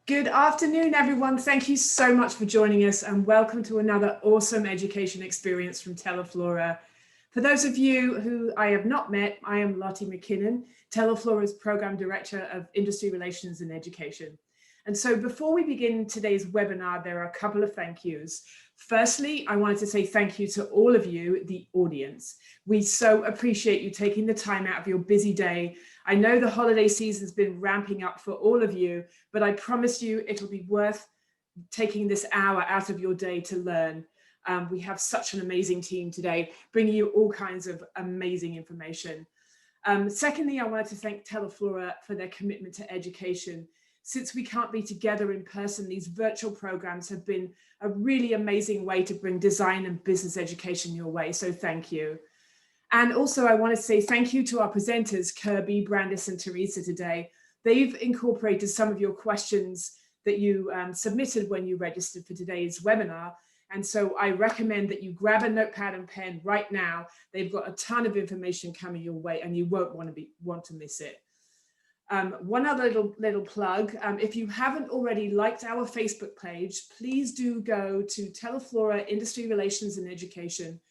Good afternoon, everyone. Thank you so much for joining us and welcome to another awesome education experience from Teleflora. For those of you who I have not met, I am Lottie McKinnon, Teleflora's Program Director of Industry Relations and Education. And so before we begin today's webinar, there are a couple of thank yous. Firstly, I wanted to say thank you to all of you, the audience. We so appreciate you taking the time out of your busy day. I know the holiday season's been ramping up for all of you, but I promise you it'll be worth taking this hour out of your day to learn. We have such an amazing team today, bringing you all kinds of amazing information. Secondly, I wanted to thank Teleflora for their commitment to education. Since we can't be together in person, these virtual programs have been a really amazing way to bring design and business education your way, so thank you. And also I want to say thank you to our presenters, Kirby, Brandis, and Teresa today. They've incorporated some of your questions that you submitted when you registered for today's webinar. And so I recommend that you grab a notepad and pen right now. They've got a ton of information coming your way and you won't want to miss it. One other little plug, if you haven't already liked our Facebook page, please do go to Teleflora Industry Relations and Education.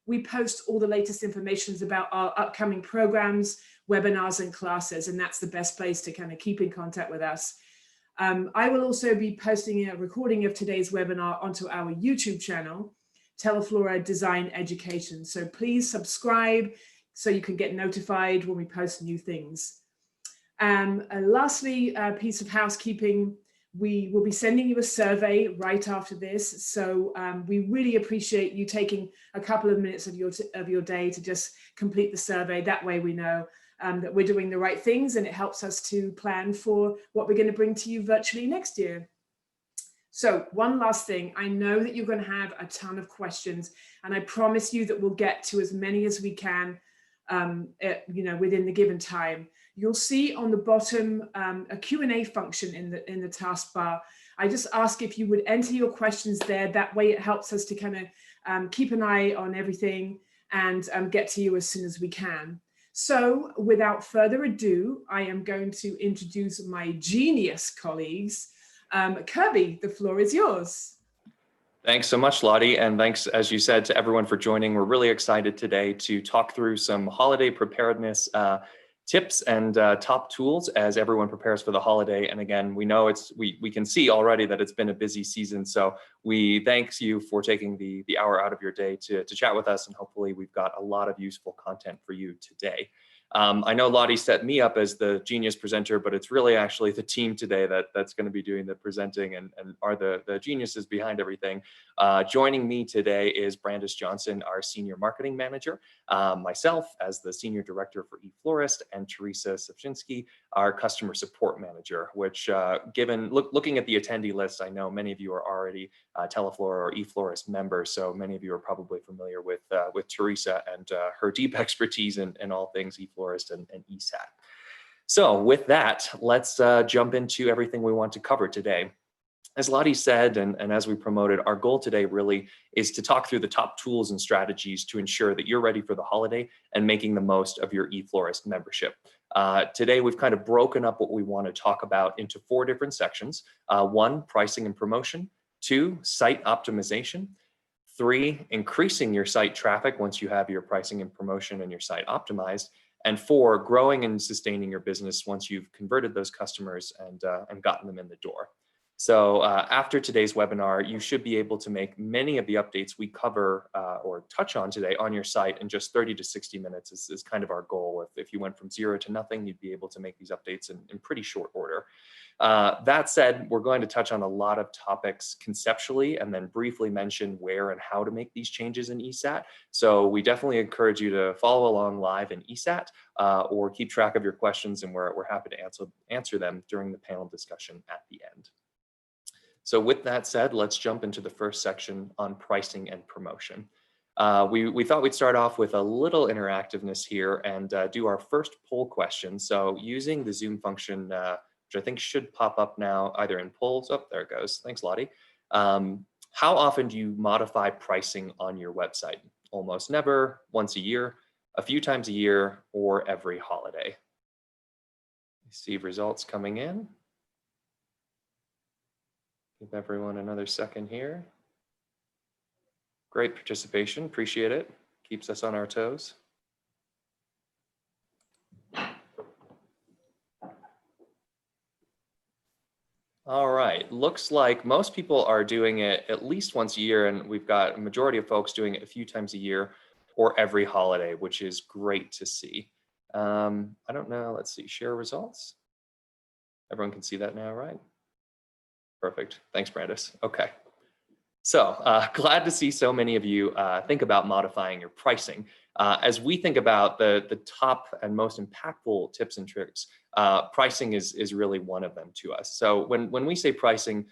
We post all the latest information about our upcoming programs, webinars, and classes, and that's the best place to kind of keep in contact with us. I will also be posting a recording of today's webinar onto our YouTube channel, Teleflora Design Education. So please subscribe so you can get notified when we post new things. Lastly, a piece of housekeeping. We will be sending you a survey right after this. So we really appreciate you taking a couple of minutes of your day to just complete the survey. That way we know that we're doing the right things and it helps us to plan for what we're going to bring to you virtually next year. So one last thing, I know that you're going to have a ton of questions and I promise you that we'll get to as many as we can within the given time. You'll see on the bottom a Q&A function in the taskbar. I just ask if you would enter your questions there. That way it helps us to kind of keep an eye on everything and get to you as soon as we can. So without further ado, I am going to introduce my genius colleagues. Kirby, the floor is yours. Thanks so much, Lottie, and thanks, as you said, to everyone for joining. We're really excited today to talk through some holiday preparedness tips and top tools as everyone prepares for the holiday. And again, we know we can see already that it's been a busy season. So we thank you for taking the hour out of your day to chat with us. And hopefully we've got a lot of useful content for you today. I know Lottie set me up as the genius presenter, but it's really actually the team today that's going to be doing the presenting and are the geniuses behind everything. Joining me today is Brandis Johnson, our Senior Marketing Manager, myself as the Senior Director for eFlorist, and Teresa Sapczynski, our Customer Support Manager, which looking at the attendee list, I know many of you are already Teleflora or eFlorist members, so many of you are probably familiar with Teresa and her deep expertise in all things eFlorist and ESAT. So with that, let's jump into everything we want to cover today. As Lottie said, and as we promoted, our goal today really is to talk through the top tools and strategies to ensure that you're ready for the holiday and making the most of your eFlorist membership. Today, we've kind of broken up what we want to talk about into 4 different sections. 1, pricing and promotion. 2, site optimization. 3, increasing your site traffic once you have your pricing and promotion and your site optimized. And 4, growing and sustaining your business once you've converted those customers and gotten them in the door. So after today's webinar, you should be able to make many of the updates we cover or touch on today on your site in just 30 to 60 minutes is kind of our goal. If you went from 0 to nothing, you'd be able to make these updates in pretty short order. That said, we're going to touch on a lot of topics conceptually and then briefly mention where and how to make these changes in ESAT. So we definitely encourage you to follow along live in ESAT or keep track of your questions, and we're happy to answer them during the panel discussion at the end. So with that said, let's jump into the first section on pricing and promotion. We thought we'd start off with a little interactiveness here and do our first poll question. So using the Zoom function, which I think should pop up now either in polls. Oh, there it goes. Thanks, Lottie. How often do you modify pricing on your website? Almost never, once a year, a few times a year, or every holiday? See results coming in. Give everyone another second here. Great participation, appreciate it. Keeps us on our toes. All right, looks like most people are doing it at least once a year, and we've got a majority of folks doing it a few times a year or every holiday, which is great to see. I don't know, let's see, share results. Everyone can see that now, right? Perfect, thanks, Brandis. Okay. So glad to see so many of you think about modifying your pricing. As we think about the top and most impactful tips and tricks, pricing is really one of them to us. So when we say pricing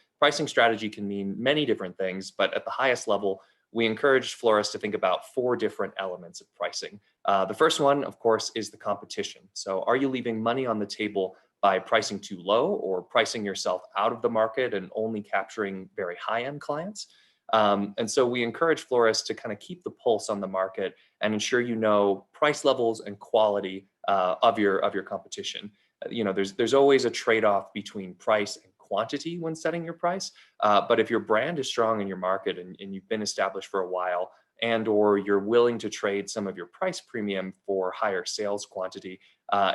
strategy can mean many different things, but at the highest level, we encourage florists to think about 4 different elements of pricing. The first one, of course, is the competition. So are you leaving money on the table by pricing too low or pricing yourself out of the market and only capturing very high-end clients? And so we encourage florists to kind of keep the pulse on the market and ensure you know price levels and quality of your competition. You know, there's always a trade-off between price and quantity when setting your price. But if your brand is strong in your market and you've been established for a while, and or you're willing to trade some of your price premium for higher sales quantity,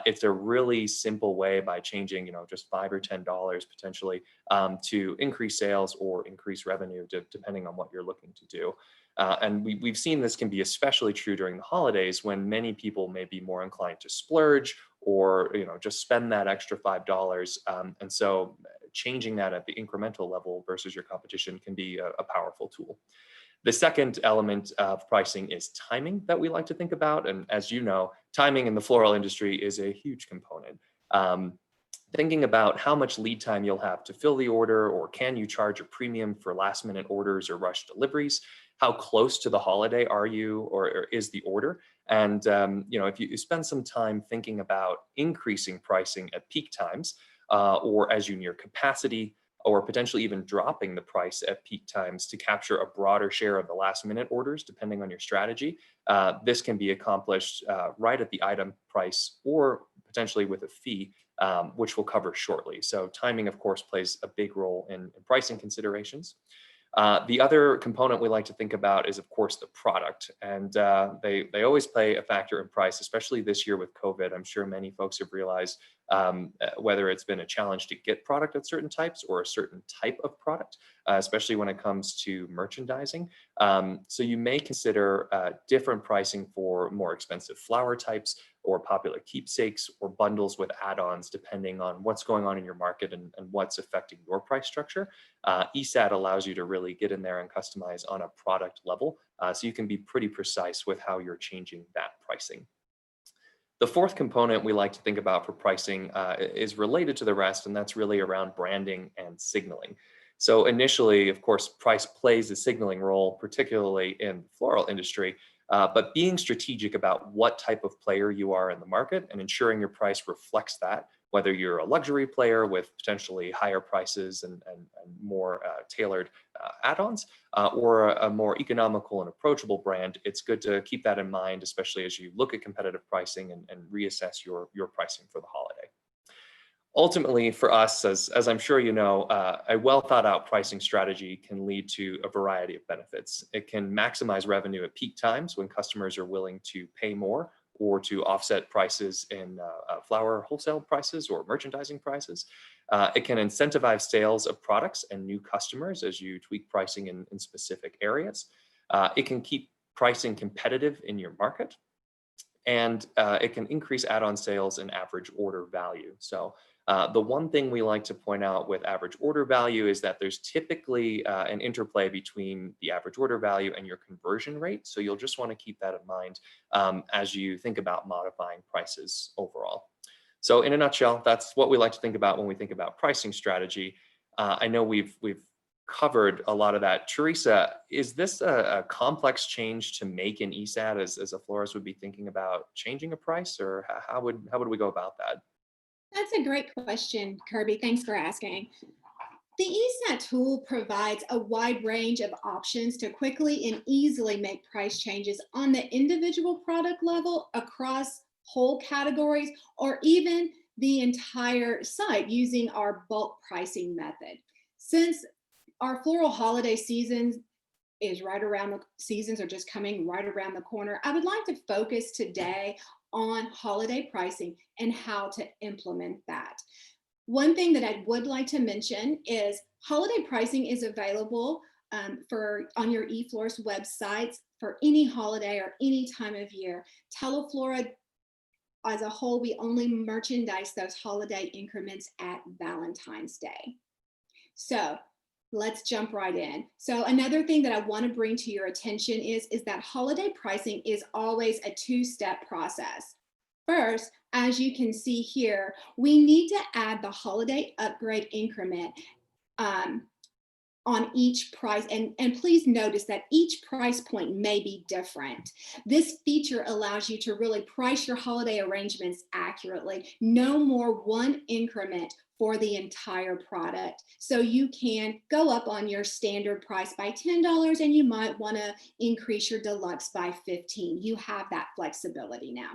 it's a really simple way by changing, you know, just $5 or $10 potentially to increase sales or increase revenue, depending on what you're looking to do. And we've seen this can be especially true during the holidays when many people may be more inclined to splurge or, you know, just spend that extra $5. And so changing that at the incremental level versus your competition can be a powerful tool. The second element of pricing is timing that we like to think about. And as you know, timing in the floral industry is a huge component. Thinking about how much lead time you'll have to fill the order, or can you charge a premium for last minute orders or rush deliveries? How close to the holiday are you, or is the order? And you know, if you spend some time thinking about increasing pricing at peak times, or as you near capacity, or potentially even dropping the price at peak times to capture a broader share of the last minute orders, depending on your strategy. This can be accomplished right at the item price or potentially with a fee, which we'll cover shortly. So timing, of course, plays a big role in pricing considerations. The other component we like to think about is, of course, the product. And they always play a factor in price, especially this year with COVID. I'm sure many folks have realized whether it's been a challenge to get product at certain types or a certain type of product, especially when it comes to merchandising. So you may consider different pricing for more expensive flower types or popular keepsakes or bundles with add-ons, depending on what's going on in your market and what's affecting your price structure. ESAT allows you to really get in there and customize on a product level, so you can be pretty precise with how you're changing that pricing. The fourth component we like to think about for pricing is related to the rest, and that's really around branding and signaling. So initially, of course, price plays a signaling role, particularly in the floral industry, but being strategic about what type of player you are in the market and ensuring your price reflects that, whether you're a luxury player with potentially higher prices and more tailored add-ons, or a more economical and approachable brand, it's good to keep that in mind, especially as you look at competitive pricing and reassess your pricing for the holiday. Ultimately, for us, as I'm sure you know, a well thought out pricing strategy can lead to a variety of benefits. It can maximize revenue at peak times when customers are willing to pay more or to offset prices in flower wholesale prices or merchandising prices. It can incentivize sales of products and new customers as you tweak pricing in specific areas. It can keep pricing competitive in your market, and it can increase add-on sales and average order value. So the one thing we like to point out with average order value is that there's typically an interplay between the average order value and your conversion rate. So you'll just want to keep that in mind as you think about modifying prices overall. So in a nutshell, that's what we like to think about when we think about pricing strategy. I know we've covered a lot of that. Teresa, is this a complex change to make in ESAT as a florist would be thinking about changing a price, or how would we go about that? That's a great question, Kirby. Thanks for asking. The ESAT tool provides a wide range of options to quickly and easily make price changes on the individual product level across whole categories or even the entire site using our bulk pricing method. Since our floral holiday seasons is right around the seasons are just coming right around the corner. I would like to focus today on holiday pricing and how to implement that. One thing that I would like to mention is holiday pricing is available on your eFlorist websites for any holiday or any time of year. Teleflora as a whole, we only merchandise those holiday increments at Valentine's Day. So let's jump right in. So another thing that I want to bring to your attention is that holiday pricing is always a two-step process. First, as you can see here, we need to add the holiday upgrade increment on each price. And please notice that each price point may be different. This feature allows you to really price your holiday arrangements accurately. No more one increment for the entire product. So you can go up on your standard price by $10 and you might want to increase your deluxe by $15. You have that flexibility now.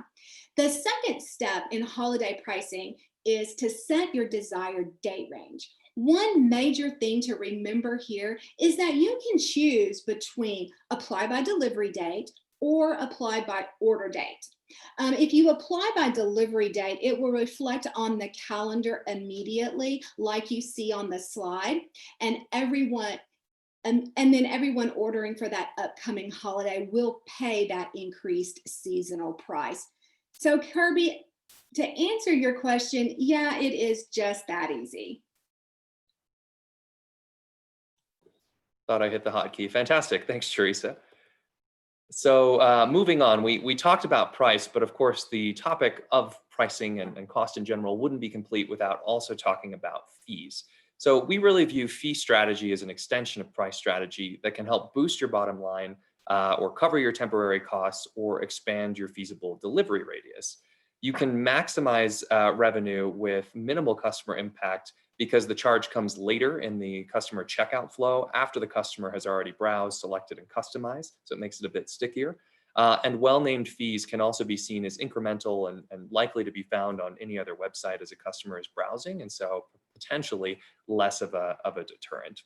The second step in holiday pricing is to set your desired date range. One major thing to remember here is that you can choose between apply by delivery date or apply by order date. If you apply by delivery date, it will reflect on the calendar immediately, like you see on the slide, and then everyone ordering for that upcoming holiday will pay that increased seasonal price. So Kirby, to answer your question, yeah, it is just that easy. Thought I hit the hotkey. Fantastic. Thanks, Teresa. So moving on, we talked about price, but of course the topic of pricing and cost in general wouldn't be complete without also talking about fees. So we really view fee strategy as an extension of price strategy that can help boost your bottom line or cover your temporary costs or expand your feasible delivery radius. You can maximize revenue with minimal customer impact because the charge comes later in the customer checkout flow after the customer has already browsed, selected, and customized. So it makes it a bit stickier. And well-named fees can also be seen as incremental and likely to be found on any other website as a customer is browsing, and so potentially less of a deterrent.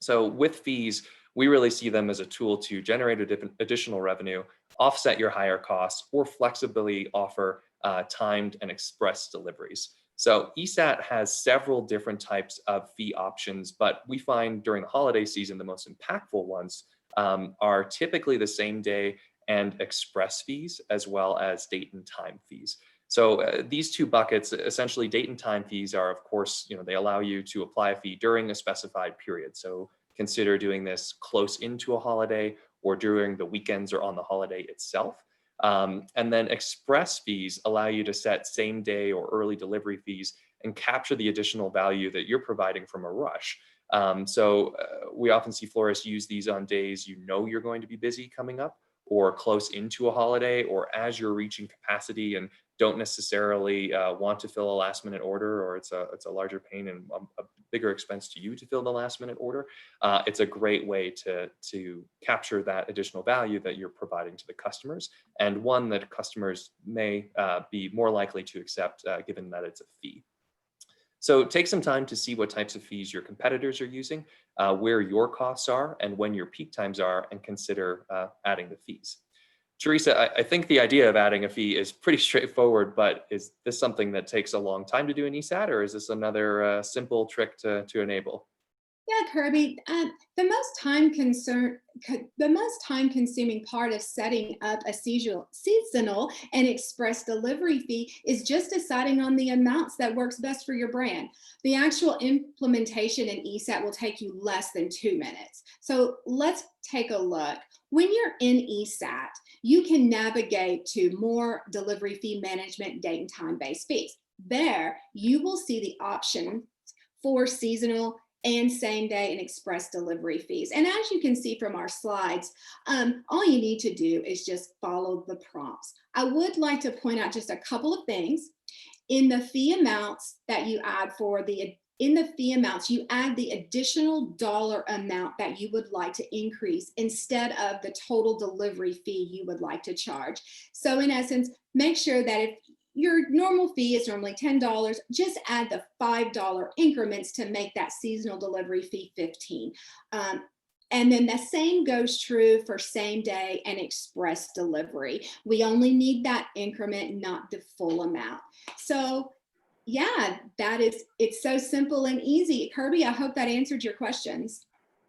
So with fees, we really see them as a tool to generate additional revenue, offset your higher costs, or flexibly offer timed and express deliveries. So ESAT has several different types of fee options, but we find during the holiday season, the most impactful ones are typically the same day and express fees, as well as date and time fees. So these two buckets, essentially date and time fees are, of course, they allow you to apply a fee during a specified period. So consider doing this close into a holiday or during the weekends or on the holiday itself. And then express fees allow you to set same day or early delivery fees and capture the additional value that you're providing from a rush. So we often see florists use these on days you're going to be busy coming up, or close into a holiday, or as you're reaching capacity and don't necessarily want to fill a last minute order, or it's a larger pain and a bigger expense to you to fill the last minute order. It's a great way to capture that additional value that you're providing to the customers, and one that customers may be more likely to accept given that it's a fee. So take some time to see what types of fees your competitors are using, where your costs are, and when your peak times are, and consider adding the fees. Teresa, I think the idea of adding a fee is pretty straightforward, but is this something that takes a long time to do in ESAT, or is this another simple trick to enable? Yeah, Kirby, the most time-consuming part of setting up a seasonal and express delivery fee is just deciding on the amounts that works best for your brand. The actual implementation in ESAT will take you less than 2 minutes. So let's take a look. When you're in ESAT, you can navigate to more delivery fee management, date and time-based fees. There, you will see the option for seasonal and same day and express delivery fees. And as you can see from our slides, all you need to do is just follow the prompts. I would like to point out just a couple of things. In the fee amounts that you add you add the additional dollar amount that you would like to increase instead of the total delivery fee you would like to charge. So in essence, make sure that if your normal fee is normally $10. Just add the $5 increments to make that seasonal delivery fee $15. And then the same goes true for same day and express delivery. We only need that increment, not the full amount. So yeah, it's so simple and easy. Kirby, I hope that answered your questions.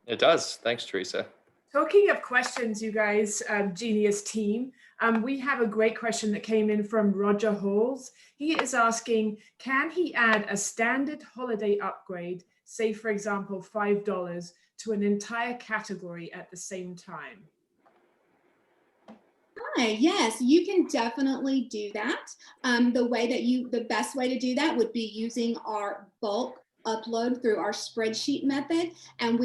It does. Thanks, Teresa. Talking of questions, you guys, Genius team, we have a great question that came in from Roger Halls. He is asking, can he add a standard holiday upgrade, say for example, $5, to an entire category at the same time? Hi, yes, you can definitely do that. The best way to do that would be using our bulk upload through our spreadsheet method, and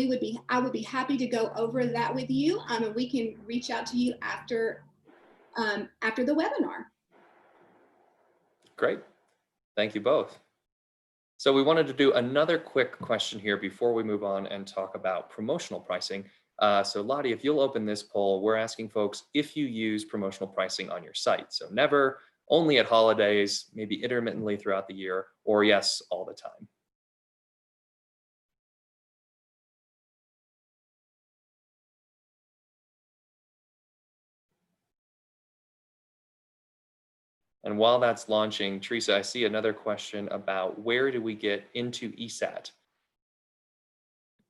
I would be happy to go over that with you, and we can reach out to you after the webinar. Great. Thank you both. So we wanted to do another quick question here before we move on and talk about promotional pricing. So Lottie, if you'll open this poll, we're asking folks if you use promotional pricing on your site. So never, only at holidays, maybe intermittently throughout the year, or yes, all the time. And while that's launching, Teresa, I see another question about where do we get into ESAT?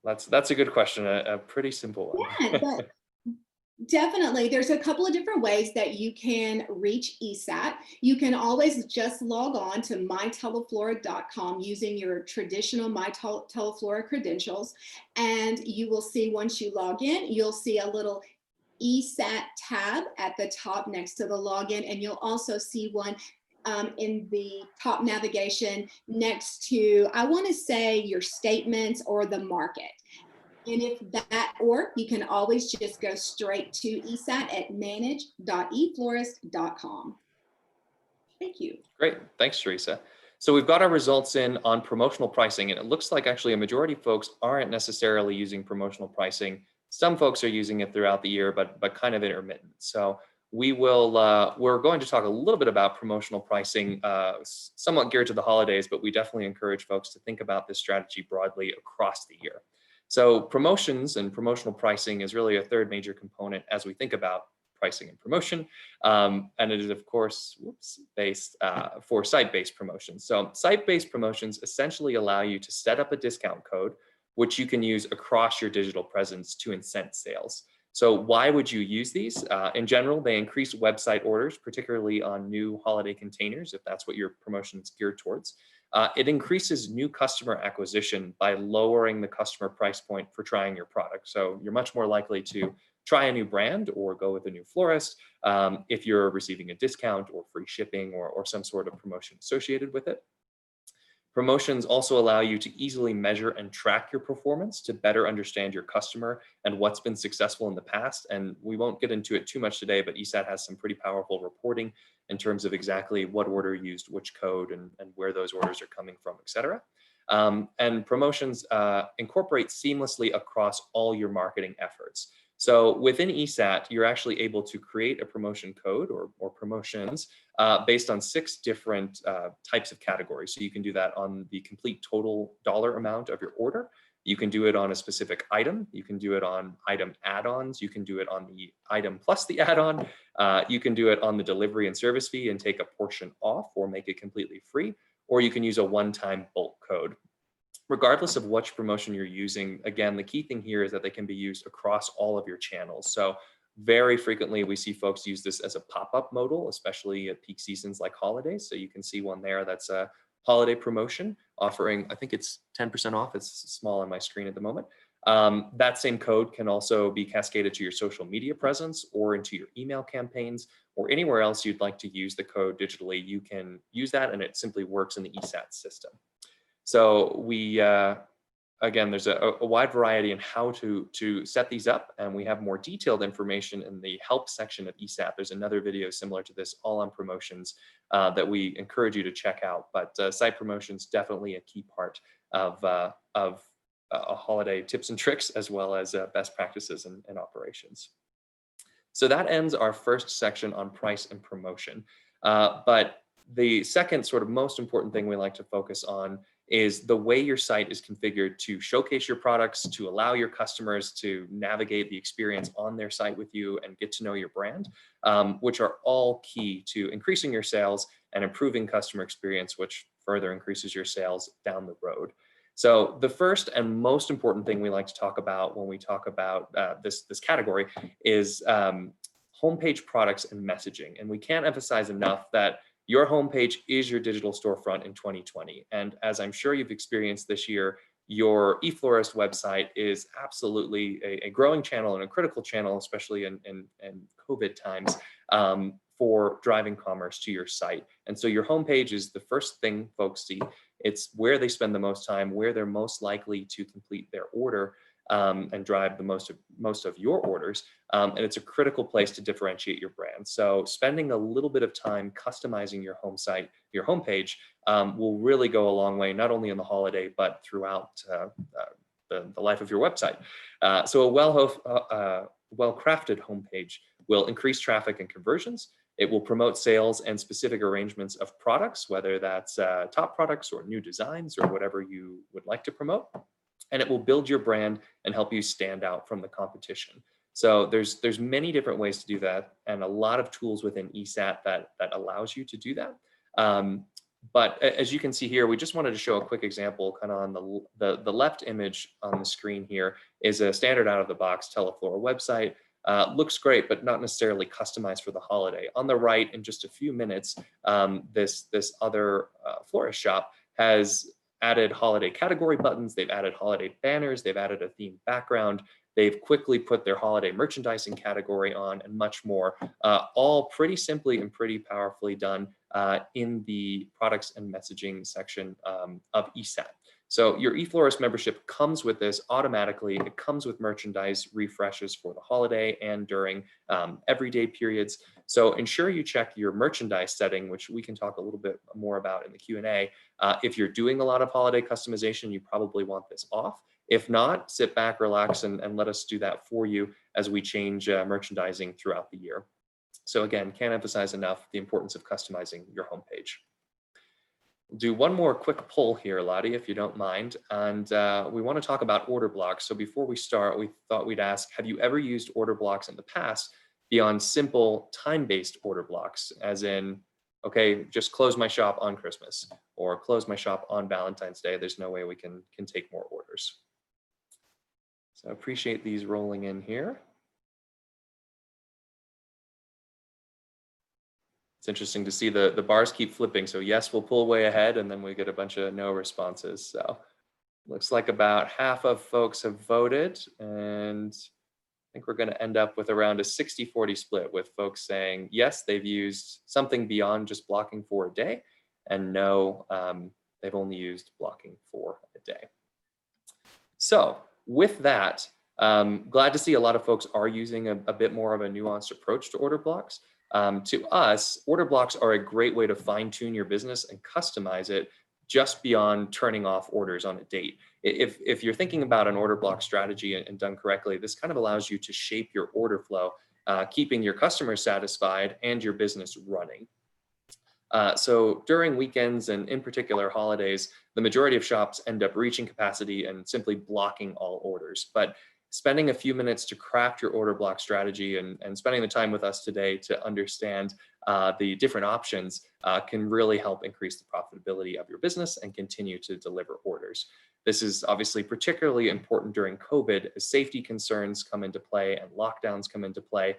That's a good question, a pretty simple one. Yeah, but definitely. There's a couple of different ways that you can reach ESAT. You can always just log on to myteleflora.com using your traditional MyTeleflora credentials. And you will see, once you log in, you'll see a little ESAT tab at the top next to the login. And you'll also see one in the top navigation next to, I want to say, your statements or the market. And or you can always just go straight to ESAT at manage.eflorist.com. Thank you. Great, thanks, Teresa. So we've got our results in on promotional pricing, and it looks like actually a majority of folks aren't necessarily using promotional pricing. Some folks are using it throughout the year, but kind of intermittent. So we're going to talk a little bit about promotional pricing, somewhat geared to the holidays, but we definitely encourage folks to think about this strategy broadly across the year. So promotions and promotional pricing is really a third major component as we think about pricing and promotion. And it is, of course, based for site-based promotions. So site-based promotions essentially allow you to set up a discount code, which you can use across your digital presence to incent sales. So why would you use these? In general, they increase website orders, particularly on new holiday containers, if that's what your promotion is geared towards. It increases new customer acquisition by lowering the customer price point for trying your product. So you're much more likely to try a new brand or go with a new florist if you're receiving a discount or free shipping or some sort of promotion associated with it. Promotions also allow you to easily measure and track your performance to better understand your customer and what's been successful in the past. And we won't get into it too much today, but ESAT has some pretty powerful reporting in terms of exactly what order used which code and where those orders are coming from, et cetera. And promotions incorporate seamlessly across all your marketing efforts. So within ESAT, you're actually able to create a promotion code or promotions based on 6 different types of categories. So you can do that on the complete total dollar amount of your order. You can do it on a specific item. You can do it on item add-ons. You can do it on the item plus the add-on. You can do it on the delivery and service fee and take a portion off or make it completely free. Or you can use a one-time bulk code. Regardless of which promotion you're using, again, the key thing here is that they can be used across all of your channels. So very frequently we see folks use this as a pop-up modal, especially at peak seasons like holidays. So you can see one there that's a holiday promotion offering, I think it's 10% off. It's small on my screen at the moment. That same code can also be cascaded to your social media presence or into your email campaigns or anywhere else you'd like to use the code digitally. You can use that and it simply works in the ESAT system. So we, again, there's a wide variety in how to set these up, and we have more detailed information in the help section of ESAT. There's another video similar to this, all on promotions, that we encourage you to check out. But site promotions, definitely a key part of holiday tips and tricks, as well as best practices and operations. So that ends our first section on price and promotion. But The second sort of most important thing we like to focus on is the way your site is configured to showcase your products, to allow your customers to navigate the experience on their site with you and get to know your brand, which are all key to increasing your sales and improving customer experience, which further increases your sales down the road. So the first and most important thing we like to talk about when we talk about this category is homepage products and messaging. And we can't emphasize enough that your homepage is your digital storefront in 2020. And as I'm sure you've experienced this year, your eFlorist website is absolutely a growing channel and a critical channel, especially in COVID times, for driving commerce to your site. And so your homepage is the first thing folks see. It's where they spend the most time, where they're most likely to complete their order, and drive the most of your orders. And it's a critical place to differentiate your brand. So spending a little bit of time customizing your home site, your homepage, will really go a long way, not only in the holiday, but throughout the life of your website. So a well-crafted homepage will increase traffic and conversions. It will promote sales and specific arrangements of products, whether that's top products or new designs or whatever you would like to promote. And it will build your brand and help you stand out from the competition. So there's many different ways to do that, and a lot of tools within ESAT that allows you to do that. But as you can see here, we just wanted to show a quick example. Kind of on the left image on the screen here is a standard out-of-the-box Teleflora website. Looks great, but not necessarily customized for the holiday. On the right, in just a few minutes, this other florist shop has added holiday category buttons, they've added holiday banners, they've added a themed background, they've quickly put their holiday merchandising category on, and much more, all pretty simply and pretty powerfully done in the products and messaging section of ESAT. So your eFlorist membership comes with this automatically. It comes with merchandise refreshes for the holiday and during everyday periods. So ensure you check your merchandise setting, which we can talk a little bit more about in the Q&A. If you're doing a lot of holiday customization, you probably want this off. If not, sit back, relax, and let us do that for you as we change merchandising throughout the year. So again, can't emphasize enough the importance of customizing your homepage. We'll do one more quick poll here, Lottie, if you don't mind. And we want to talk about order blocks. So before we start, we thought we'd ask, have you ever used order blocks in the past beyond simple time-based order blocks, as in, okay, just close my shop on Christmas or close my shop on Valentine's Day. There's no way we can take more orders. So I appreciate these rolling in here. It's interesting to see the bars keep flipping. So yes, we'll pull way ahead, and then we get a bunch of no responses. So looks like about half of folks have voted, and I think we're going to end up with around a 60-40 split, with folks saying yes, they've used something beyond just blocking for a day, and no, they've only used blocking for a day. So with that, glad to see a lot of folks are using a bit more of a nuanced approach to order blocks. To us, order blocks are a great way to fine-tune your business and customize it just beyond turning off orders on a date. If you're thinking about an order block strategy and done correctly, this kind of allows you to shape your order flow, keeping your customers satisfied and your business running. So during weekends and in particular holidays, the majority of shops end up reaching capacity and simply blocking all orders. But spending a few minutes to craft your order block strategy and spending the time with us today to understand the different options can really help increase the profitability of your business and continue to deliver orders. This is obviously particularly important during COVID as safety concerns come into play and lockdowns come into play.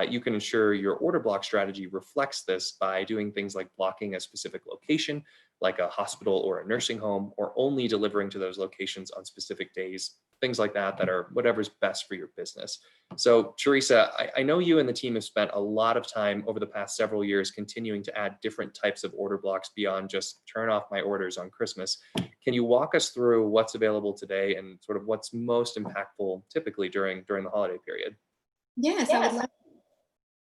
You can ensure your order block strategy reflects this by doing things like blocking a specific location, like a hospital or a nursing home, or only delivering to those locations on specific days, things like that, that are whatever's best for your business. So Teresa, I know you and the team have spent a lot of time over the past several years continuing to add different types of order blocks beyond just turn off my orders on Christmas. Can you walk us through what's available today and sort of what's most impactful typically during the holiday period? Yes, I would love.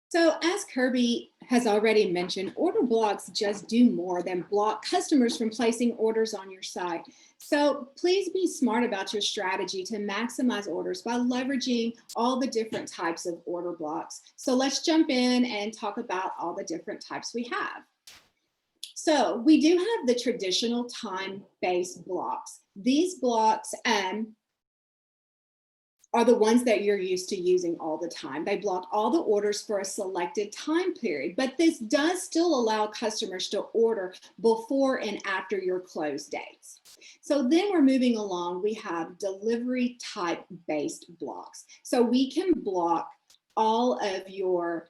So as Kirby has already mentioned, order blocks just do more than block customers from placing orders on your site. So please be smart about your strategy to maximize orders by leveraging all the different types of order blocks. So let's jump in and talk about all the different types we have. So we do have the traditional time-based blocks. These blocks are the ones that you're used to using all the time. They block all the orders for a selected time period, but this does still allow customers to order before and after your close dates. So then we're moving along, we have delivery type based blocks. So we can block all of your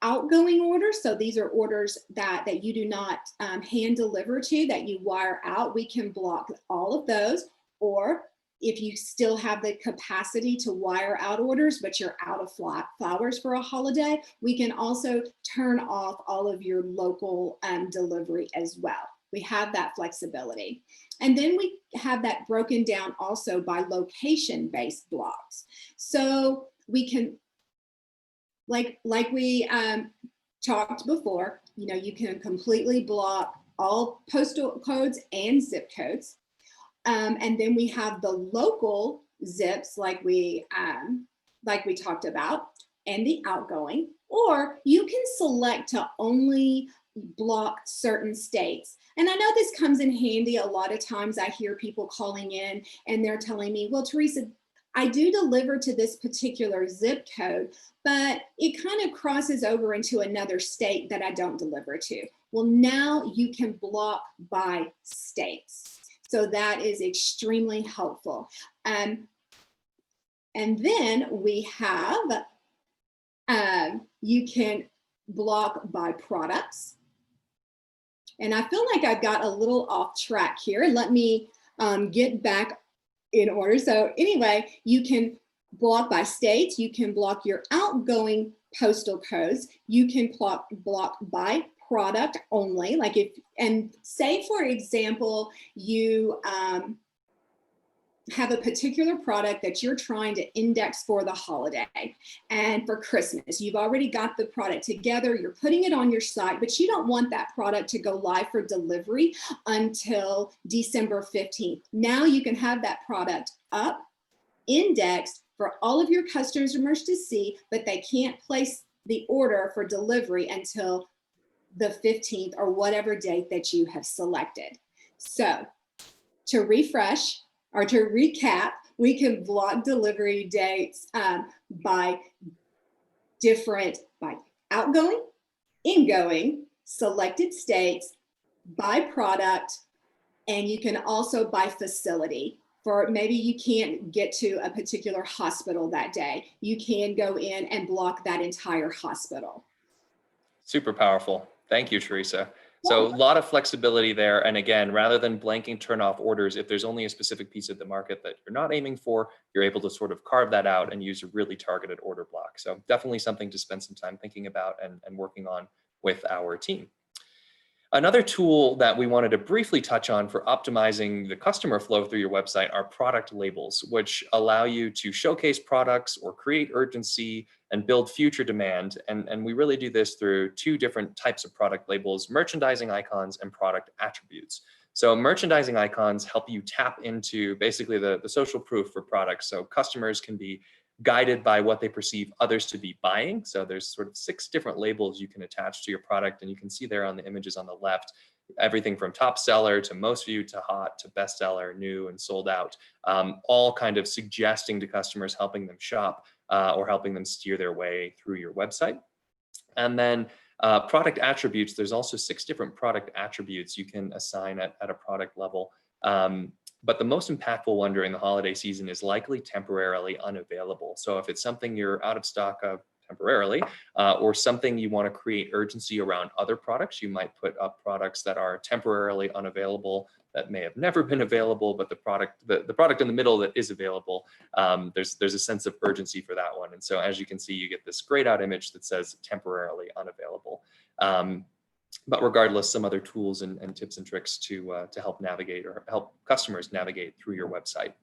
outgoing orders. So these are orders that you do not hand deliver to, that you wire out. We can block all of those. Or if you still have the capacity to wire out orders, but you're out of flowers for a holiday, we can also turn off all of your local delivery as well. We have that flexibility. And then we have that broken down also by location-based blocks. So we can, like we talked before, you can completely block all postal codes and zip codes. And then we have the local zips like we talked about, and the outgoing, or you can select to only block certain states. And I know this comes in handy. A lot of times I hear people calling in and they're telling me, well, Teresa, I do deliver to this particular zip code, but it kind of crosses over into another state that I don't deliver to. Well, now you can block by states. So that is extremely helpful. And then we have, you can block by products. And I feel like I got a little off track here. Let me get back in order. So anyway, you can block by states. You can block your outgoing postal codes. You can block by product only. Like and say, for example, you have a particular product that you're trying to index for the holiday and for Christmas. You've already got the product together, you're putting it on your site, but you don't want that product to go live for delivery until December 15th. Now you can have that product up, indexed for all of your customers to see, but they can't place the order for delivery until the 15th or whatever date that you have selected. So to refresh, or to recap, we can block delivery dates by outgoing, ingoing, selected states, by product, and you can also by facility. For maybe you can't get to a particular hospital that day, you can go in and block that entire hospital. Super powerful. Thank you, Teresa. So a lot of flexibility there. And again, rather than blanking turn off orders, if there's only a specific piece of the market that you're not aiming for, you're able to sort of carve that out and use a really targeted order block. So definitely something to spend some time thinking about and working on with our team. Another tool that we wanted to briefly touch on for optimizing the customer flow through your website are product labels, which allow you to showcase products or create urgency and build future demand. And we really do this through two different types of product labels: merchandising icons and product attributes. So merchandising icons help you tap into basically the social proof for products. So customers can be guided by what they perceive others to be buying. So there's sort of 6 different labels you can attach to your product. And you can see there on the images on the left, everything from top seller to most viewed to hot to bestseller, new and sold out, all kind of suggesting to customers, helping them shop or helping them steer their way through your website. And then product attributes, there's also 6 different product attributes you can assign at a product level. But the most impactful one during the holiday season is likely temporarily unavailable. So if it's something you're out of stock of temporarily, or something you want to create urgency around other products, you might put up products that are temporarily unavailable that may have never been available, but the product in the middle that is available, there's a sense of urgency for that one. And so as you can see, you get this grayed out image that says temporarily unavailable. But regardless, some other tools and tips and tricks to help navigate or help customers navigate through your website.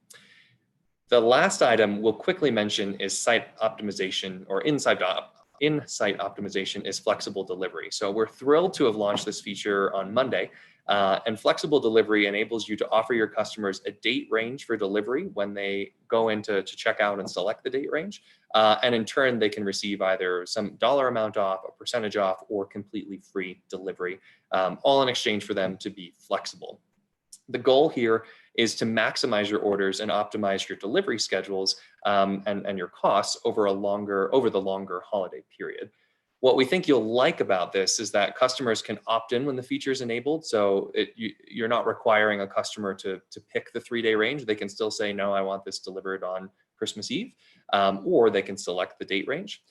The last item we'll quickly mention is site optimization, or in-site optimization is flexible delivery. So we're thrilled to have launched this feature on Monday. And flexible delivery enables you to offer your customers a date range for delivery when they go in to check out and select the date range. And in turn, they can receive either some dollar amount off, a percentage off, or completely free delivery, all in exchange for them to be flexible. The goal here is to maximize your orders and optimize your delivery schedules and your costs over the longer holiday period. What we think you'll like about this is that customers can opt in when the feature is enabled. So you're not requiring a customer to pick the 3-day range. They can still say, no, I want this delivered on Christmas Eve, or they can select the date range.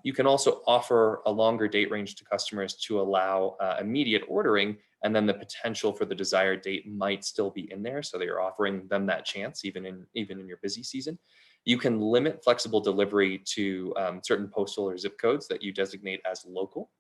You can also offer a longer date range to customers to allow immediate ordering, and then the potential for the desired date might still be in there. So you're offering them that chance even in your busy season. You can limit flexible delivery to certain postal or zip codes that you designate as local.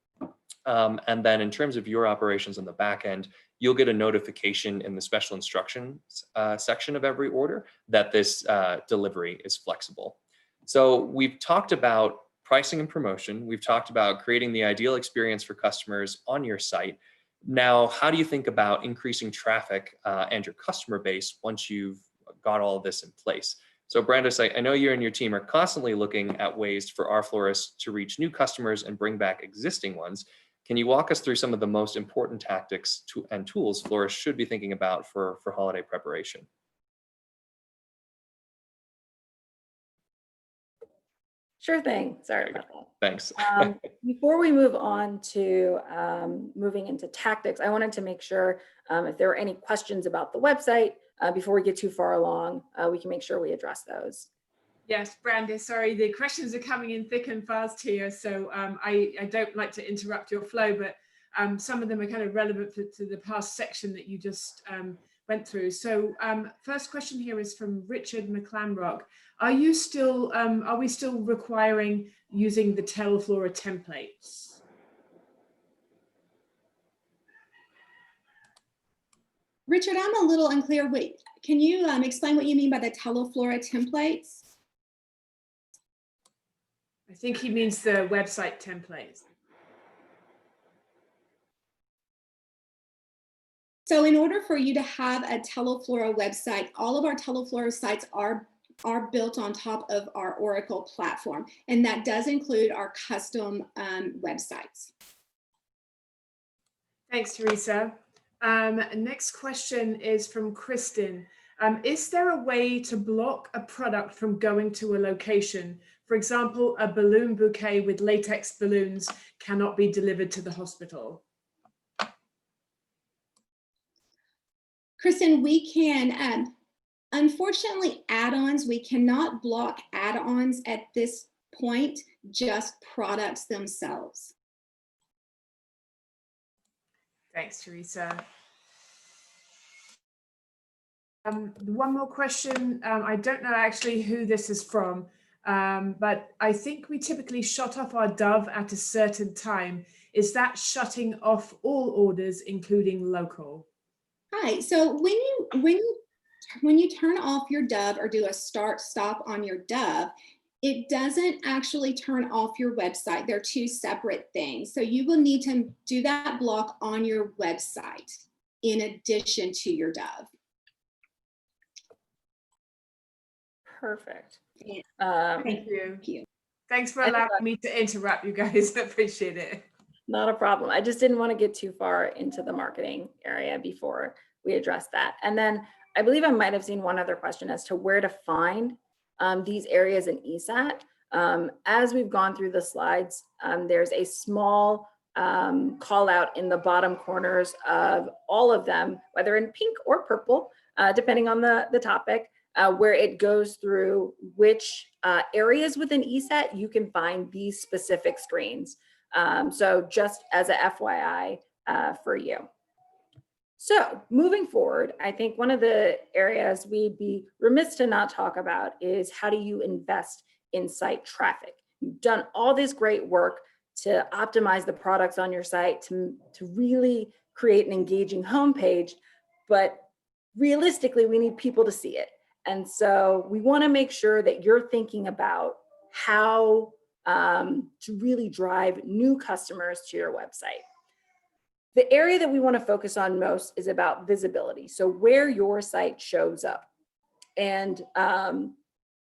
And then in terms of your operations on the back end, you'll get a notification in the special instructions section of every order that this delivery is flexible. So we've talked about pricing and promotion. We've talked about creating the ideal experience for customers on your site. Now, how do you think about increasing traffic and your customer base once you've got all of this in place? So Brandis, I know you and your team are constantly looking at ways for our florists to reach new customers and bring back existing ones. Can you walk us through some of the most important tactics and tools florists should be thinking about for holiday preparation? Sure thing. Sorry about that. Thanks. Before we move on to moving into tactics, I wanted to make sure if there were any questions about the website before we get too far along, we can make sure we address those. Yes, Brandis, sorry, the questions are coming in thick and fast here, so I don't like to interrupt your flow, but some of them are kind of relevant to the past section that you just went through. So first question here is from Richard McClamrock. Are we still requiring using the Teleflora templates? Richard, I'm a little unclear. Wait, can you explain what you mean by the Teleflora templates? I think he means the website templates. So in order for you to have a Teleflora website, all of our Teleflora sites are built on top of our Oracle platform, and that does include our custom websites. Thanks, Teresa. Next question is from Kristen. Is there a way to block a product from going to a location? For example, a balloon bouquet with latex balloons cannot be delivered to the hospital. Kristen, we can, unfortunately, add-ons, we cannot block add-ons at this point, just products themselves. Thanks, Teresa. One more question. I don't know actually who this is from, but I think we typically shut off our dove at a certain time. Is that shutting off all orders, including local? Hi, so when you turn off your dove or do a start-stop on your dove, it doesn't actually turn off your website. They're two separate things. So you will need to do that block on your website in addition to your dove. Perfect. Thank you. Thanks for allowing me to interrupt you guys. I appreciate it. Not a problem. I just didn't want to get too far into the marketing area before we address that. And then I believe I might have seen one other question as to where to find these areas in ESAT. As we've gone through the slides, there's a small call out in the bottom corners of all of them, whether in pink or purple, depending on the topic, where it goes through which areas within ESAT you can find these specific screens. So just as a FYI for you. So moving forward, I think one of the areas we'd be remiss to not talk about is how do you invest in site traffic? You've done all this great work to optimize the products on your site, to really create an engaging homepage, but realistically, we need people to see it. And so we want to make sure that you're thinking about how to really drive new customers to your website. The area that we want to focus on most is about visibility. So where your site shows up. And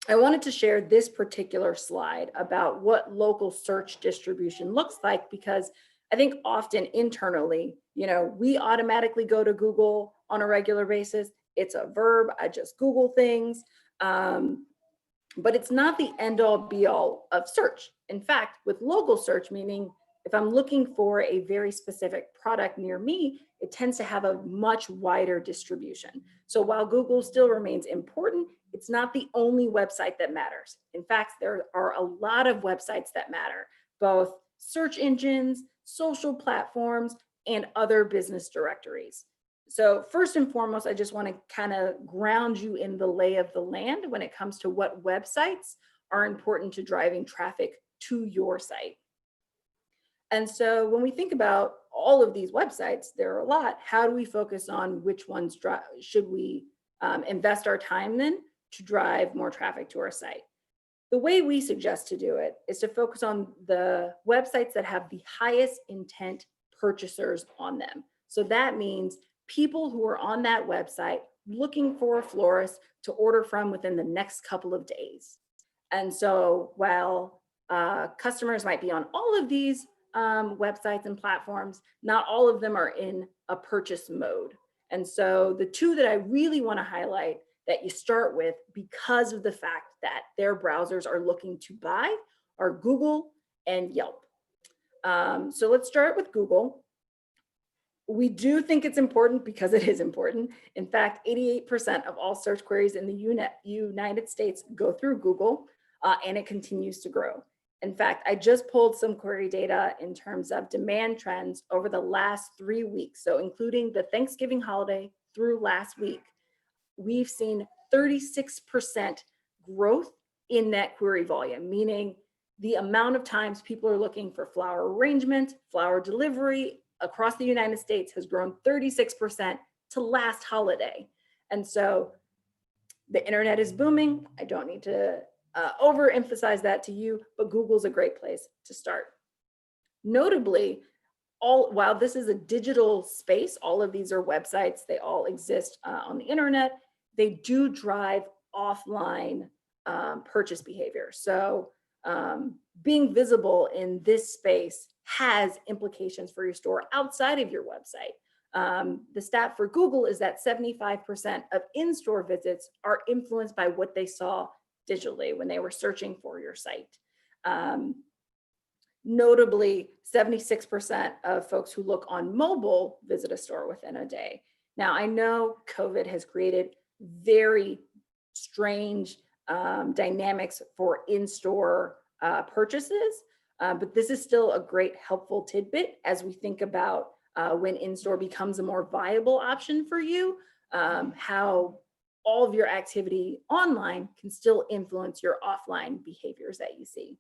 I wanted to share this particular slide about what local search distribution looks like, because I think often internally, we automatically go to Google on a regular basis. It's a verb. I just Google things. But it's not the end all be all of search. In fact, with local search, meaning if I'm looking for a very specific product near me, it tends to have a much wider distribution. So while Google still remains important, it's not the only website that matters. In fact, there are a lot of websites that matter, both search engines, social platforms, and other business directories. So first and foremost, I just want to kind of ground you in the lay of the land when it comes to what websites are important to driving traffic to your site. And so when we think about all of these websites, there are a lot. How do we focus on which ones should we invest our time in to drive more traffic to our site? The way we suggest to do it is to focus on the websites that have the highest intent purchasers on them. So that means people who are on that website looking for a florist to order from within the next couple of days. And so while customers might be on all of these websites and platforms, not all of them are in a purchase mode. And so the two that I really want to highlight that you start with, because of the fact that their browsers are looking to buy, are Google and Yelp. So let's start with Google. We do think it's important because it is important. In fact, 88% of all search queries in the United States go through Google, and it continues to grow. In fact, I just pulled some query data in terms of demand trends over the last 3 weeks. So including the Thanksgiving holiday through last week, we've seen 36% growth in that query volume, meaning the amount of times people are looking for flower arrangement, flower delivery across the United States has grown 36% to last holiday. And so the internet is booming. I don't need to overemphasize that to you, but Google's a great place to start. Notably, while this is a digital space, all of these are websites, they all exist on the internet, they do drive offline purchase behavior. So being visible in this space has implications for your store outside of your website. The stat for Google is that 75% of in-store visits are influenced by what they saw digitally when they were searching for your site. Notably, 76% of folks who look on mobile visit a store within a day. Now, I know COVID has created very strange dynamics for in-store purchases, but this is still a great helpful tidbit as we think about when in-store becomes a more viable option for you, how all of your activity online can still influence your offline behaviors that you see.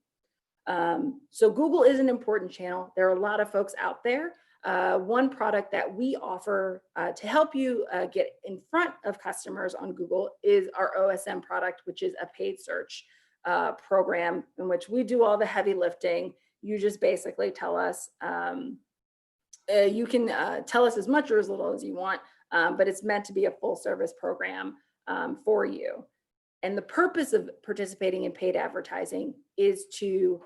So Google is an important channel. There are a lot of folks out there. One product that we offer to help you get in front of customers on Google is our OSM product, which is a paid search program in which we do all the heavy lifting. You just basically tell us, you can tell us as much or as little as you want, but it's meant to be a full service program for you. And the purpose of participating in paid advertising is to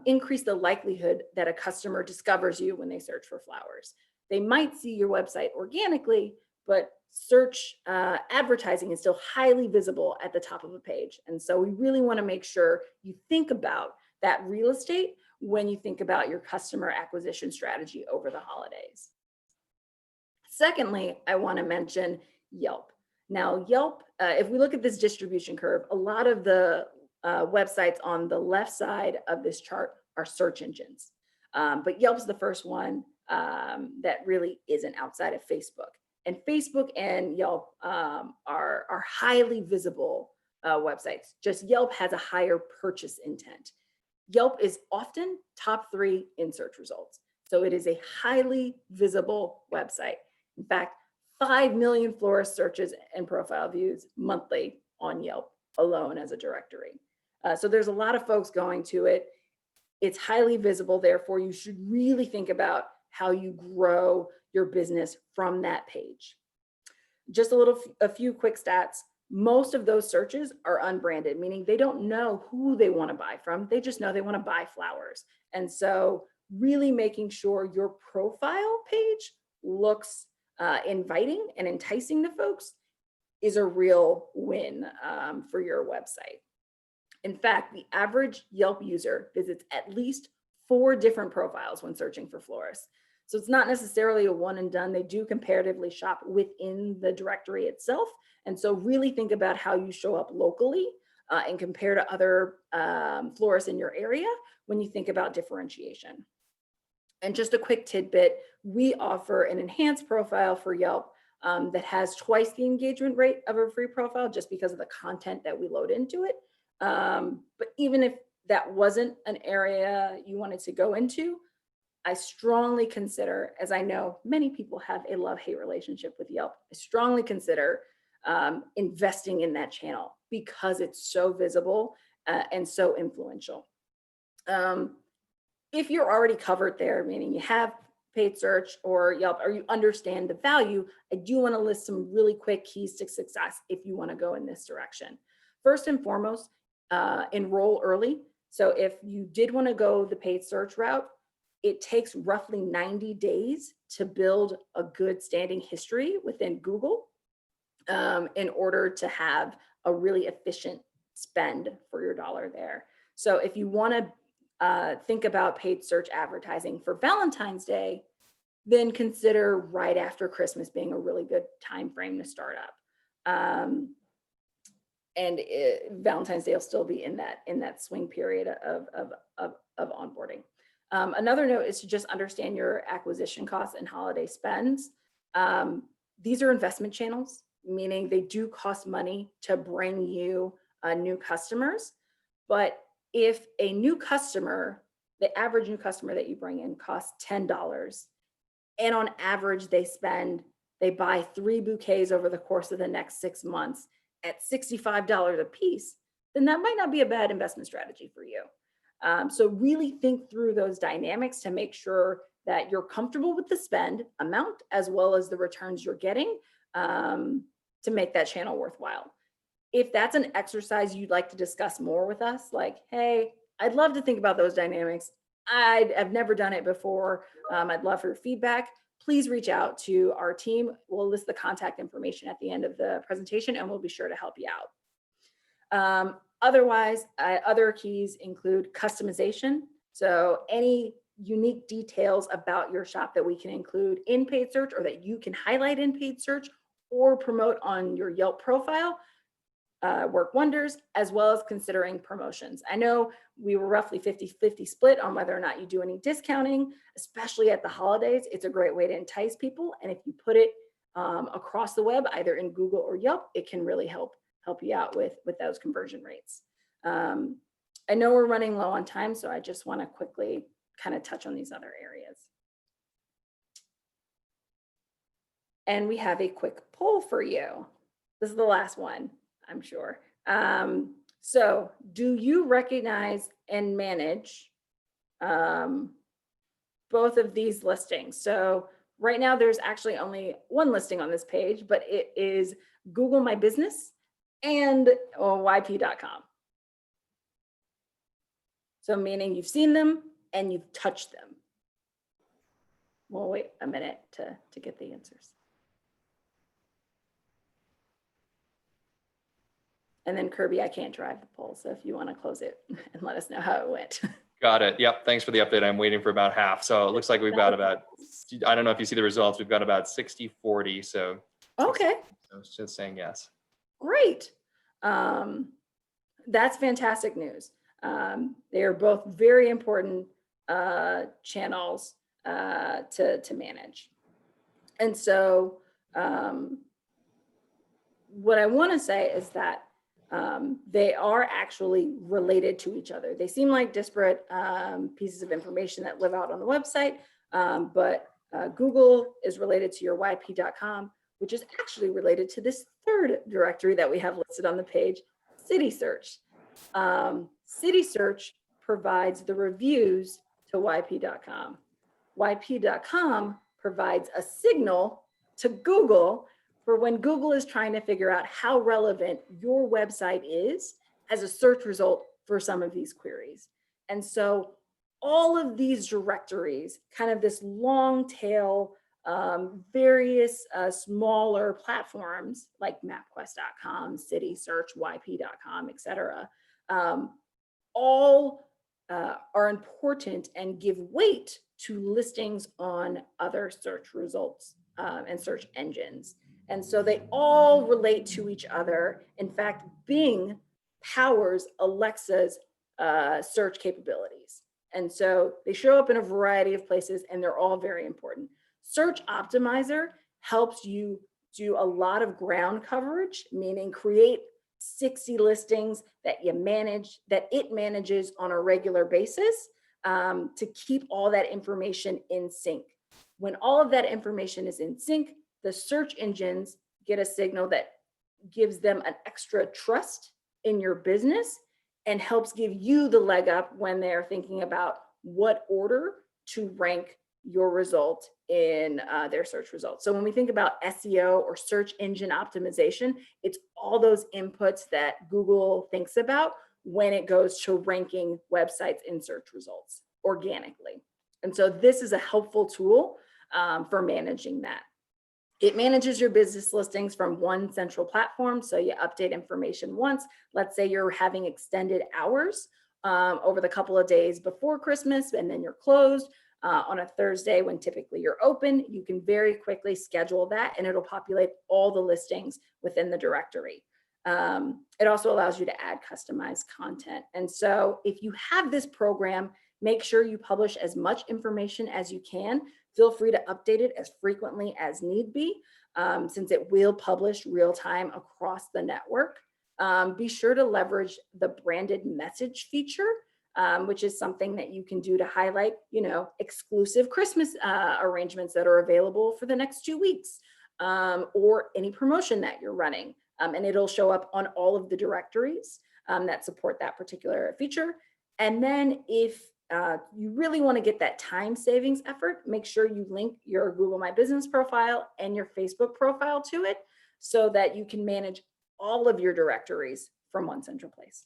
increase the likelihood that a customer discovers you when they search for flowers. They might see your website organically, but search advertising is still highly visible at the top of a page. And so we really want to make sure you think about that real estate when you think about your customer acquisition strategy over the holidays. Secondly, I want to mention Yelp. Now, Yelp, if we look at this distribution curve, a lot of the websites on the left side of this chart are search engines. But Yelp's the first one that really isn't outside of Facebook. And Facebook and Yelp are highly visible websites. Just Yelp has a higher purchase intent. Yelp is often top 3 in search results. So it is a highly visible website. In fact, 5 million florist searches and profile views monthly on Yelp alone as a directory. So there's a lot of folks going to it. It's highly visible, therefore you should really think about how you grow your business from that page. Just a few quick stats. most of those searches are unbranded, meaning they don't know who they want to buy from. They just know they want to buy flowers. And so really making sure your profile page looks inviting and enticing to folks is a real win for your website. In fact, the average Yelp user visits at least 4 different profiles when searching for florists. So it's not necessarily a one and done. They do comparatively shop within the directory itself. And so really think about how you show up locally and compare to other florists in your area when you think about differentiation. And just a quick tidbit, we offer an enhanced profile for Yelp that has twice the engagement rate of a free profile just because of the content that we load into it. But even if that wasn't an area you wanted to go into, I strongly consider, as I know many people have a love-hate relationship with Yelp, I strongly consider investing in that channel because it's so visible and so influential. If you're already covered there, meaning you have paid search or Yelp, or you understand the value, I do want to list some really quick keys to success if you want to go in this direction. First and foremost, enroll early. So if you did want to go the paid search route, it takes roughly 90 days to build a good standing history within Google in order to have a really efficient spend for your dollar there. So if you want to think about paid search advertising for Valentine's Day, then consider right after Christmas being a really good time frame to start up. Valentine's Day will still be in that swing period of onboarding. Another note is to just understand your acquisition costs and holiday spends. These are investment channels, meaning they do cost money to bring you new customers. But if a new customer, the average new customer that you bring in costs $10, and on average they buy 3 bouquets over the course of the next 6 months at $65 a piece, then that might not be a bad investment strategy for you. So really think through those dynamics to make sure that you're comfortable with the spend amount as well as the returns you're getting to make that channel worthwhile. If that's an exercise you'd like to discuss more with us, like, hey, I'd love to think about those dynamics. I've never done it before. I'd love for your feedback. Please reach out to our team. We'll list the contact information at the end of the presentation and we'll be sure to help you out. Otherwise, other keys include customization. So any unique details about your shop that we can include in paid search or that you can highlight in paid search or promote on your Yelp profile work wonders, as well as considering promotions. I know we were roughly 50-50 split on whether or not you do any discounting, especially at the holidays. It's a great way to entice people. And if you put it across the web, either in Google or Yelp, it can really help you out with those conversion rates. I know we're running low on time, so I just want to quickly kind of touch on these other areas. And we have a quick poll for you. This is the last one, I'm sure. So do you recognize and manage both of these listings? So right now there's actually only one listing on this page, but it is Google My Business and YP.com. So meaning you've seen them and you've touched them. We'll wait a minute to get the answers. And then Kirby, I can't drive the poll. So if you want to close it and let us know how it went. Got it. Yep. Thanks for the update. I'm waiting for about half. So it looks like we've got about, I don't know if you see the results. We've got about 60-40. So okay. So it's just saying yes. Great. That's fantastic news. They are both very important channels to manage. And so what I want to say is that they are actually related to each other. They seem like disparate pieces of information that live out on the website, but Google is related to your YP.com, which is actually related to this third directory that we have listed on the page, City Search. City Search provides the reviews to YP.com. YP.com provides a signal to Google for when Google is trying to figure out how relevant your website is as a search result for some of these queries. And so all of these directories, kind of this long tail, various smaller platforms like MapQuest.com, City Search, YP.com, et cetera, all are important and give weight to listings on other search results and search engines. And so they all relate to each other. In fact, Bing powers Alexa's search capabilities. And so they show up in a variety of places and they're all very important. Search Optimizer helps you do a lot of ground coverage, meaning create 60 listings that it manages on a regular basis to keep all that information in sync. When all of that information is in sync, the search engines get a signal that gives them an extra trust in your business and helps give you the leg up when they're thinking about what order to rank your result in their search results. So when we think about SEO or search engine optimization, it's all those inputs that Google thinks about when it goes to ranking websites in search results organically. And so this is a helpful tool for managing that. It manages your business listings from one central platform. So you update information once. Let's say you're having extended hours over the couple of days before Christmas and then you're closed on a Thursday when typically you're open. You can very quickly schedule that and it'll populate all the listings within the directory. It also allows you to add customized content. And so if you have this program, make sure you publish as much information as you can. Feel free to update it as frequently as need be, since it will publish real time across the network. Be sure to leverage the branded message feature, which is something that you can do to highlight, exclusive Christmas arrangements that are available for the next 2 weeks, or any promotion that you're running. And it'll show up on all of the directories that support that particular feature. And then if you really want to get that time savings effort, make sure you link your Google My Business profile and your Facebook profile to it so that you can manage all of your directories from one central place.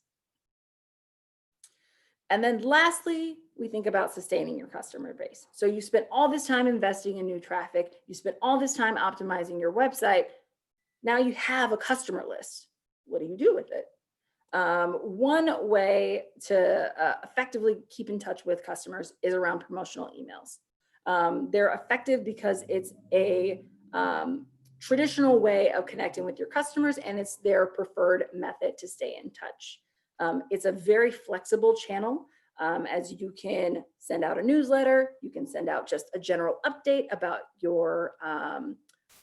And then lastly, we think about sustaining your customer base. So you spent all this time investing in new traffic, you spent all this time optimizing your website. Now you have a customer list. What do you do with it? One way to effectively keep in touch with customers is around promotional emails. They're effective because it's a traditional way of connecting with your customers and it's their preferred method to stay in touch. It's a very flexible channel as you can send out a newsletter, you can send out just a general update about your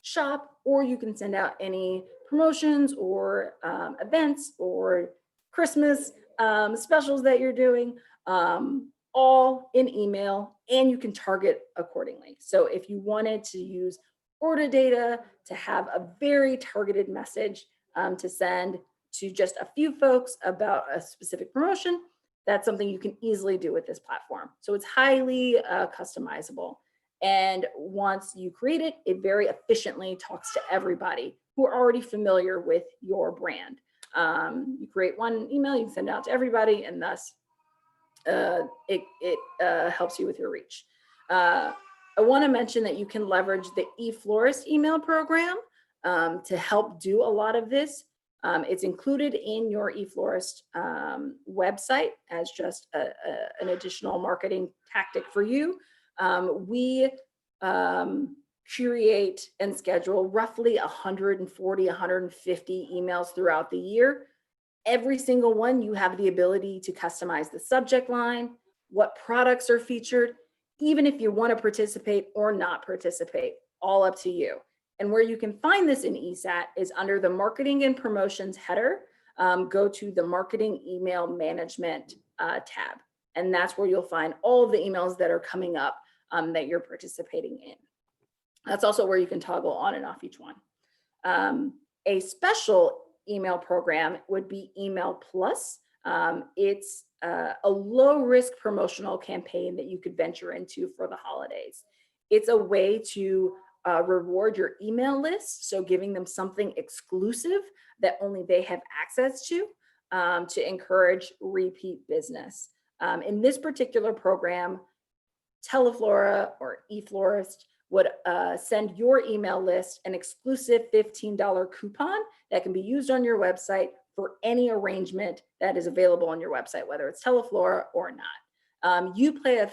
shop, or you can send out any promotions or events or Christmas specials that you're doing, all in email, and you can target accordingly. So if you wanted to use order data to have a very targeted message to send to just a few folks about a specific promotion, that's something you can easily do with this platform. So it's highly customizable. And once you create it, it very efficiently talks to everybody who are already familiar with your brand. You create one email, you can send it out to everybody, and thus it helps you with your reach. I want to mention that you can leverage the eFlorist email program to help do a lot of this. It's included in your eFlorist website as just an additional marketing tactic for you. We curate and schedule roughly 140, 150 emails throughout the year. Every single one, you have the ability to customize the subject line, what products are featured, even if you want to participate or not participate, all up to you. And where you can find this in ESAT is under the marketing and promotions header. Go to the marketing email management tab. And that's where you'll find all of the emails that are coming up that you're participating in. That's also where you can toggle on and off each one. A special email program would be Email Plus. It's a low risk promotional campaign that you could venture into for the holidays. It's a way to reward your email list, so giving them something exclusive that only they have access to encourage repeat business. In this particular program, Teleflora or eFlorist would send your email list an exclusive $15 coupon that can be used on your website for any arrangement that is available on your website, whether it's Teleflora or not. You pay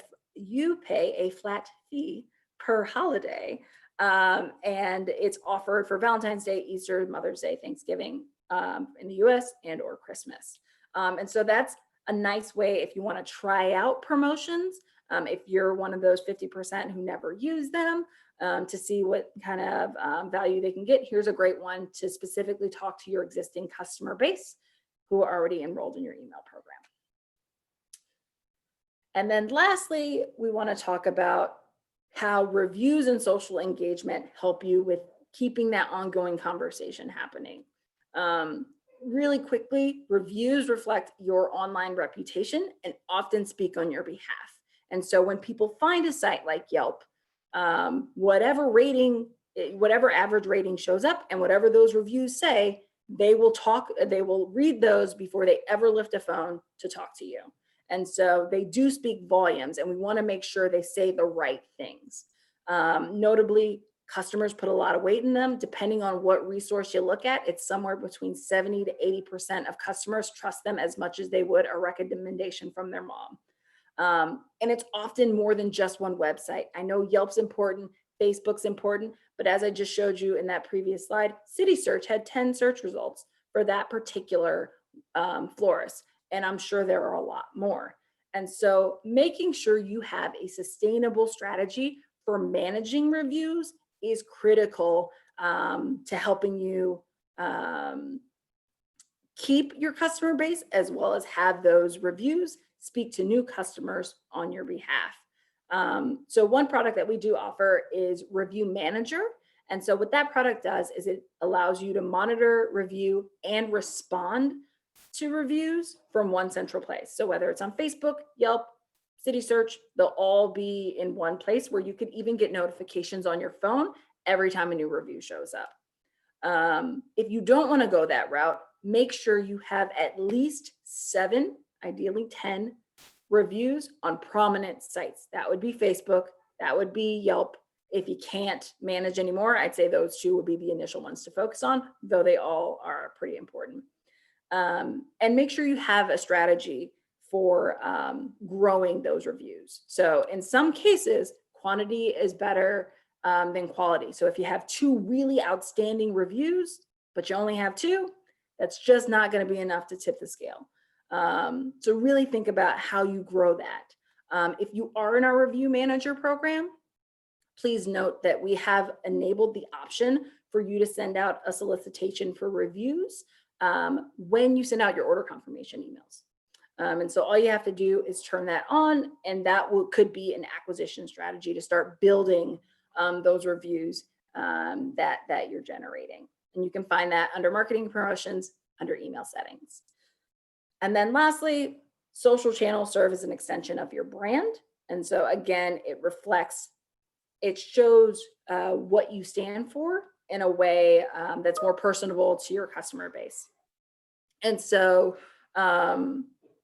a flat fee per holiday, and it's offered for Valentine's Day, Easter, Mother's Day, Thanksgiving in the US, and or Christmas. And so that's a nice way if you want to try out promotions. If you're one of those 50% who never use them, to see what kind of value they can get, here's a great one to specifically talk to your existing customer base who are already enrolled in your email program. And then lastly, we want to talk about how reviews and social engagement help you with keeping that ongoing conversation happening. Really quickly, reviews reflect your online reputation and often speak on your behalf. And so when people find a site like Yelp, whatever average rating shows up and whatever those reviews say, they will read those before they ever lift a phone to talk to you. And so they do speak volumes, and we want to make sure they say the right things. Notably, customers put a lot of weight in them. Depending on what resource you look at, it's somewhere between 70 to 80% of customers trust them as much as they would a recommendation from their mom. And it's often more than just one website. I know Yelp's important, Facebook's important, but as I just showed you in that previous slide, City Search had 10 search results for that particular florist. And I'm sure there are a lot more. And so making sure you have a sustainable strategy for managing reviews is critical to helping you keep your customer base, as well as have those reviews speak to new customers on your behalf. So one product that we do offer is Review Manager. And so what that product does is it allows you to monitor, review, and respond to reviews from one central place. So whether it's on Facebook, Yelp, City Search, they'll all be in one place where you could even get notifications on your phone every time a new review shows up. If you don't want to go that route, make sure you have at least 7, ideally 10 reviews on prominent sites. That would be Facebook, that would be Yelp. If you can't manage anymore, I'd say those 2 would be the initial ones to focus on, though they all are pretty important. And make sure you have a strategy for growing those reviews. So in some cases, quantity is better than quality. So if you have 2 really outstanding reviews, but you only have 2, that's just not going to be enough to tip the scale. So really think about how you grow that. If you are in our Review Manager program, please note that we have enabled the option for you to send out a solicitation for reviews when you send out your order confirmation emails. And so all you have to do is turn that on, and that could be an acquisition strategy to start building those reviews that you're generating. And you can find that under marketing promotions, under email settings. And then lastly, social channels serve as an extension of your brand. And so again, it shows what you stand for in a way that's more personable to your customer base. And so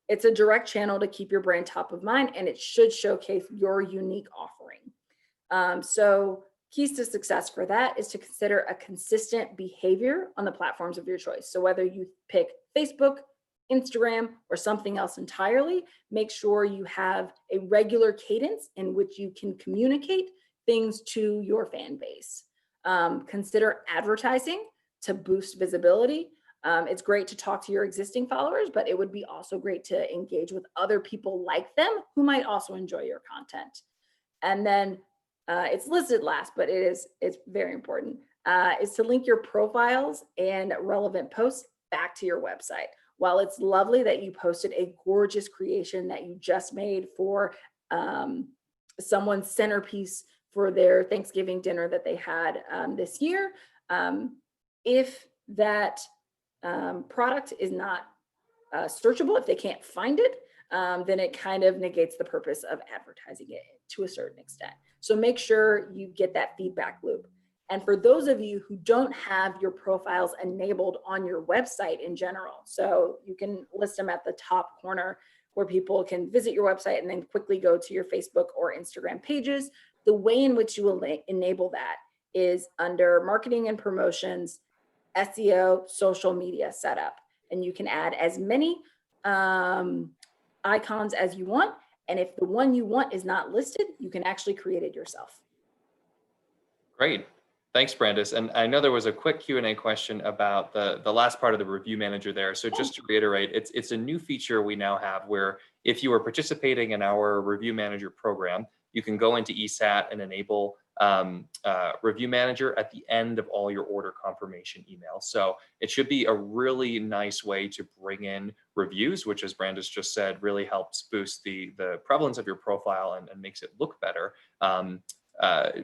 it's a direct channel to keep your brand top of mind, and it should showcase your unique offering. So keys to success for that is to consider a consistent behavior on the platforms of your choice. So whether you pick Facebook, Instagram, or something else entirely, make sure you have a regular cadence in which you can communicate things to your fan base. Consider advertising to boost visibility. It's great to talk to your existing followers, but it would be also great to engage with other people like them who might also enjoy your content. And then it's listed last, but it's very important, is to link your profiles and relevant posts back to your website. While it's lovely that you posted a gorgeous creation that you just made for someone's centerpiece for their Thanksgiving dinner that they had this year, if that product is not searchable, if they can't find it, then it kind of negates the purpose of advertising it to a certain extent. So make sure you get that feedback loop. And for those of you who don't have your profiles enabled on your website in general, so you can list them at the top corner where people can visit your website and then quickly go to your Facebook or Instagram pages. The way in which you will enable that is under marketing and promotions, SEO, social media setup. And you can add as many icons as you want. And if the one you want is not listed, you can actually create it yourself. Great. Thanks, Brandis. And I know there was a quick Q&A question about the last part of the review manager there. So just to reiterate, it's a new feature we now have where if you are participating in our review manager program, you can go into ESAT and enable review manager at the end of all your order confirmation emails. So it should be a really nice way to bring in reviews, which, as Brandis just said, really helps boost the prevalence of your profile and makes it look better.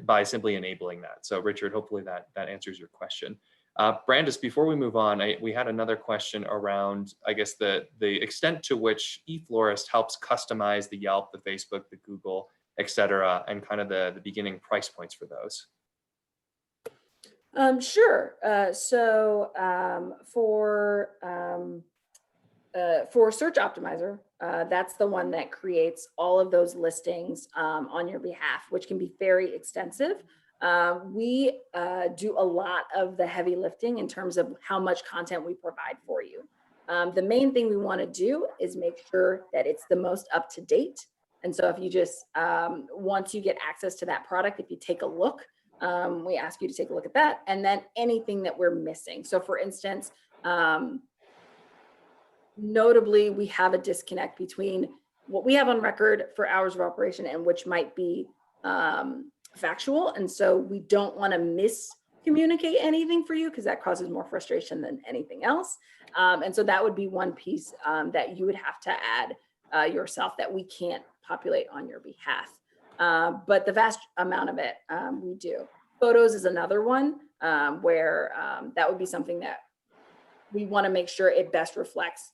By simply enabling that. So Richard, hopefully that answers your question. Brandis, before we move on, we had another question around, I guess, the extent to which eFlorist helps customize the Yelp, the Facebook, the Google, et cetera, and kind of the beginning price points for those. Sure. For Search Optimizer, that's the one that creates all of those listings on your behalf, which can be very extensive. We do a lot of the heavy lifting in terms of how much content we provide for you. The main thing we want to do is make sure that it's the most up to date. And so if you just, once you get access to that product, if you take a look, we ask you to take a look at that, and then anything that we're missing. So for instance, notably, we have a disconnect between what we have on record for hours of operation and which might be factual. And so we don't want to miscommunicate anything for you because that causes more frustration than anything else. And so that would be one piece that you would have to add yourself that we can't populate on your behalf. But the vast amount of it we do. Photos is another one where that would be something that we want to make sure it best reflects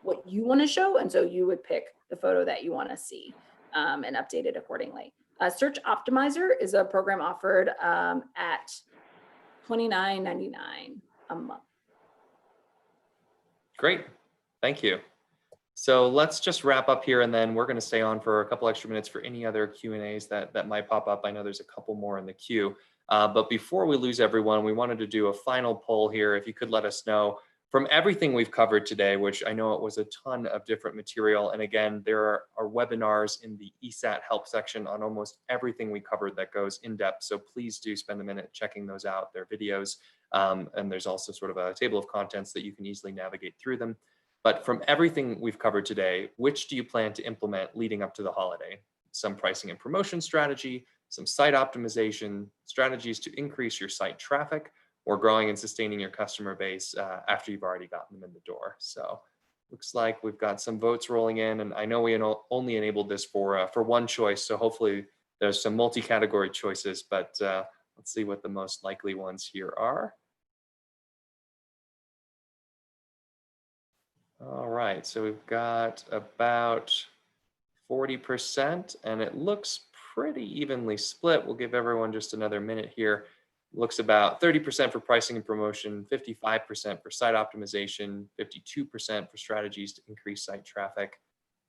what you want to show. And so you would pick the photo that you want to see and update it accordingly. Search Optimizer is a program offered at $29.99 a month. Great. Thank you. So let's just wrap up here, and then we're going to stay on for a couple extra minutes for any other Q&As that might pop up. I know there's a couple more in the queue. But before we lose everyone, we wanted to do a final poll here. If you could let us know, from everything we've covered today, which I know it was a ton of different material, and again, there are webinars in the ESAT help section on almost everything we covered that goes in depth. So please do spend a minute checking those out. They're videos, and there's also sort of a table of contents that you can easily navigate through them. But from everything we've covered today, which do you plan to implement leading up to the holiday? Some pricing and promotion strategy, some site optimization, strategies to increase your site traffic, or growing and sustaining your customer base after you've already gotten them in the door. So looks like we've got some votes rolling in, and I know we only enabled this for one choice. So hopefully there's some multi-category choices, but let's see what the most likely ones here are. All right, so we've got about 40%, and it looks pretty evenly split. We'll give everyone just another minute here. Looks about 30% for pricing and promotion, 55% for site optimization, 52% for strategies to increase site traffic,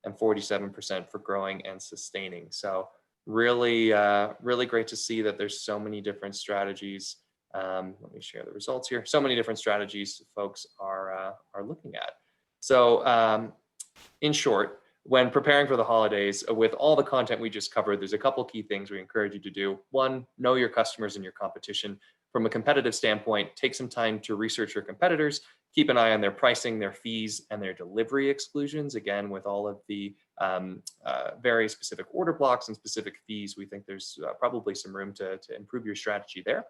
and 47% for growing and sustaining. So really, really great to see that there's so many different strategies. Let me share the results here. So many different strategies folks are looking at. So in short, when preparing for the holidays, with all the content we just covered, there's a couple key things we encourage you to do. One, know your customers and your competition. From a competitive standpoint, take some time to research your competitors, keep an eye on their pricing, their fees, and their delivery exclusions. Again, with all of the very specific order blocks and specific fees, we think there's probably some room to improve your strategy there.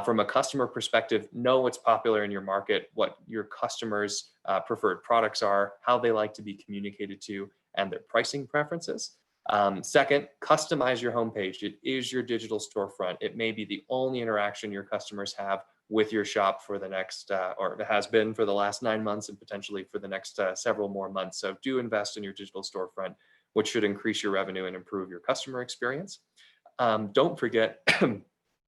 From a customer perspective, know what's popular in your market, what your customers' preferred products are, how they like to be communicated to, and their pricing preferences. Second, customize your homepage. It is your digital storefront. It may be the only interaction your customers have with your shop for the next, or it has been for the last 9 months and potentially for the next several more months. So do invest in your digital storefront, which should increase your revenue and improve your customer experience. Don't forget,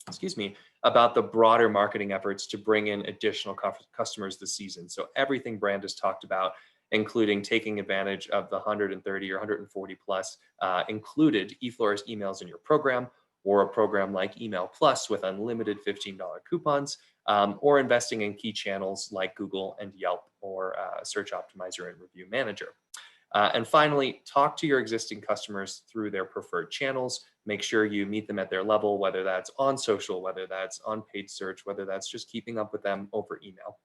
excuse me, about the broader marketing efforts to bring in additional customers this season. So everything Brandis talked about, including taking advantage of the 130 or 140 plus included eFlorist emails in your program, or a program like Email Plus with unlimited $15 coupons, or investing in key channels like Google and Yelp, or Search Optimizer and Review Manager. And finally, talk to your existing customers through their preferred channels. Make sure you meet them at their level, whether that's on social, whether that's on paid search, whether that's just keeping up with them over email.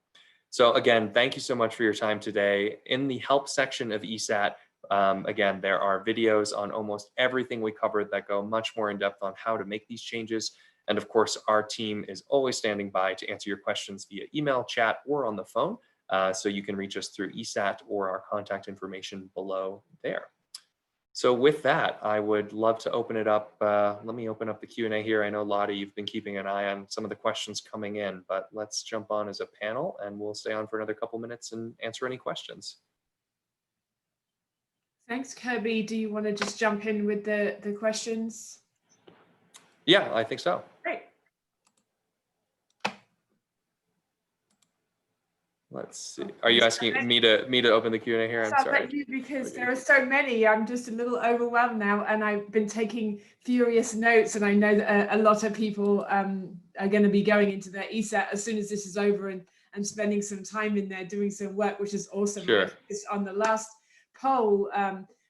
So again, thank you so much for your time today. In the help section of ESAT, again, there are videos on almost everything we covered that go much more in depth on how to make these changes. And of course, our team is always standing by to answer your questions via email, chat, or on the phone. So you can reach us through ESAT or our contact information below there. So with that, I would love to open it up. Let me open up the Q&A here. I know, Lottie, you've been keeping an eye on some of the questions coming in, but let's jump on as a panel and we'll stay on for another couple minutes and answer any questions. Thanks, Kirby. Do you want to just jump in with the questions? Yeah, I think so. Great. Let's see. Are you asking me to open the Q&A here? I'm sorry. Because there are so many. I'm just a little overwhelmed now, and I've been taking furious notes, and I know that a lot of people are going to be going into their ESAT as soon as this is over and spending some time in there doing some work, which is awesome. Sure. On the last poll,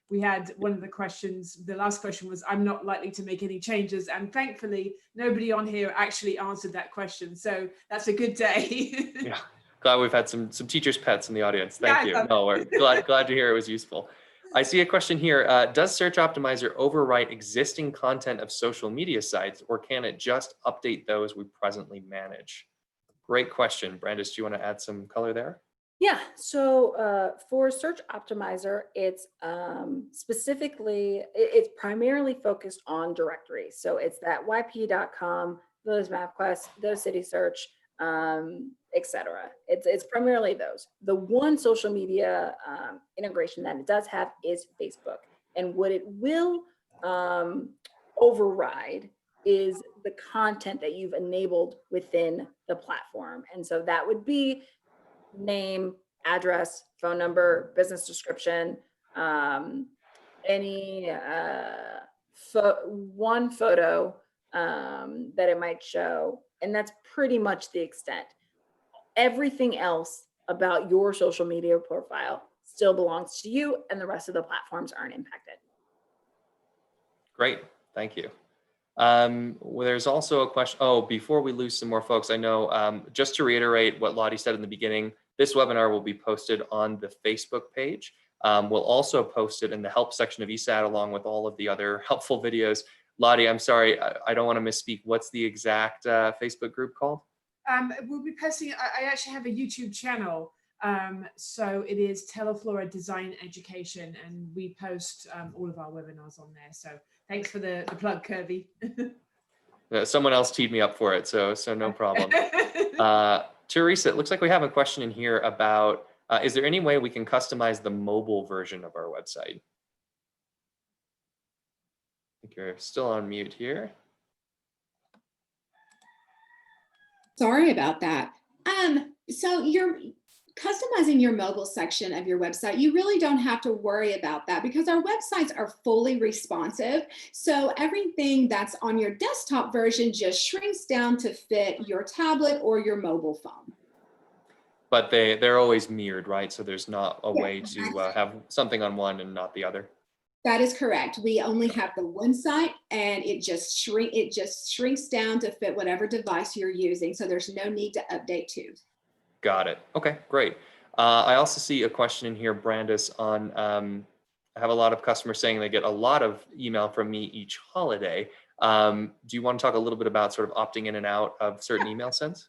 we had one of the questions, the last question was, I'm not likely to make any changes. And thankfully, nobody on here actually answered that question. So that's a good day. Yeah. Glad we've had some teachers' pets in the audience. Thank you. Yeah, No, we're glad to hear it was useful. I see a question here. Does Search Optimizer overwrite existing content of social media sites, or can it just update those we presently manage? Great question. Brandis, do you want to add some color there? Yeah, so for Search Optimizer, it's specifically, it's primarily focused on directories. So it's that yp.com, those MapQuest, those City Search, etc. It's primarily those. The one social media integration that it does have is Facebook. And what it will override is the content that you've enabled within the platform. And so that would be name, address, phone number, business description, any one photo that it might show. And that's pretty much the extent. Everything else about your social media profile still belongs to you, and the rest of the platforms aren't impacted. Great, thank you. Well, there's also a question. Oh, before we lose some more folks, I know, just to reiterate what Lottie said in the beginning, this webinar will be posted on the Facebook page. We'll also post it in the help section of ESAT along with all of the other helpful videos. Lottie, I'm sorry, I don't want to misspeak. What's the exact Facebook group called? We'll be posting, I actually have a YouTube channel. So it is Teleflora Design Education, and we post all of our webinars on there. So thanks for the plug, Kirby. Someone else teed me up for it, so no problem. Teresa, it looks like we have a question in here about, is there any way we can customize the mobile version of our website? I think you're still on mute here. Sorry about that. So you're customizing your mobile section of your website. You really don't have to worry about that because our websites are fully responsive. So everything that's on your desktop version just shrinks down to fit your tablet or your mobile phone. But they're always mirrored, right? So there's not a way to have something on one and not the other. That is correct. We only have the one site, and it just shrinks down to fit whatever device you're using. So there's no need to update to. Got it. Okay, great. I also see a question in here, Brandis, on I have a lot of customers saying they get a lot of email from me each holiday. Do you want to talk a little bit about sort of opting in and out of certain email sends?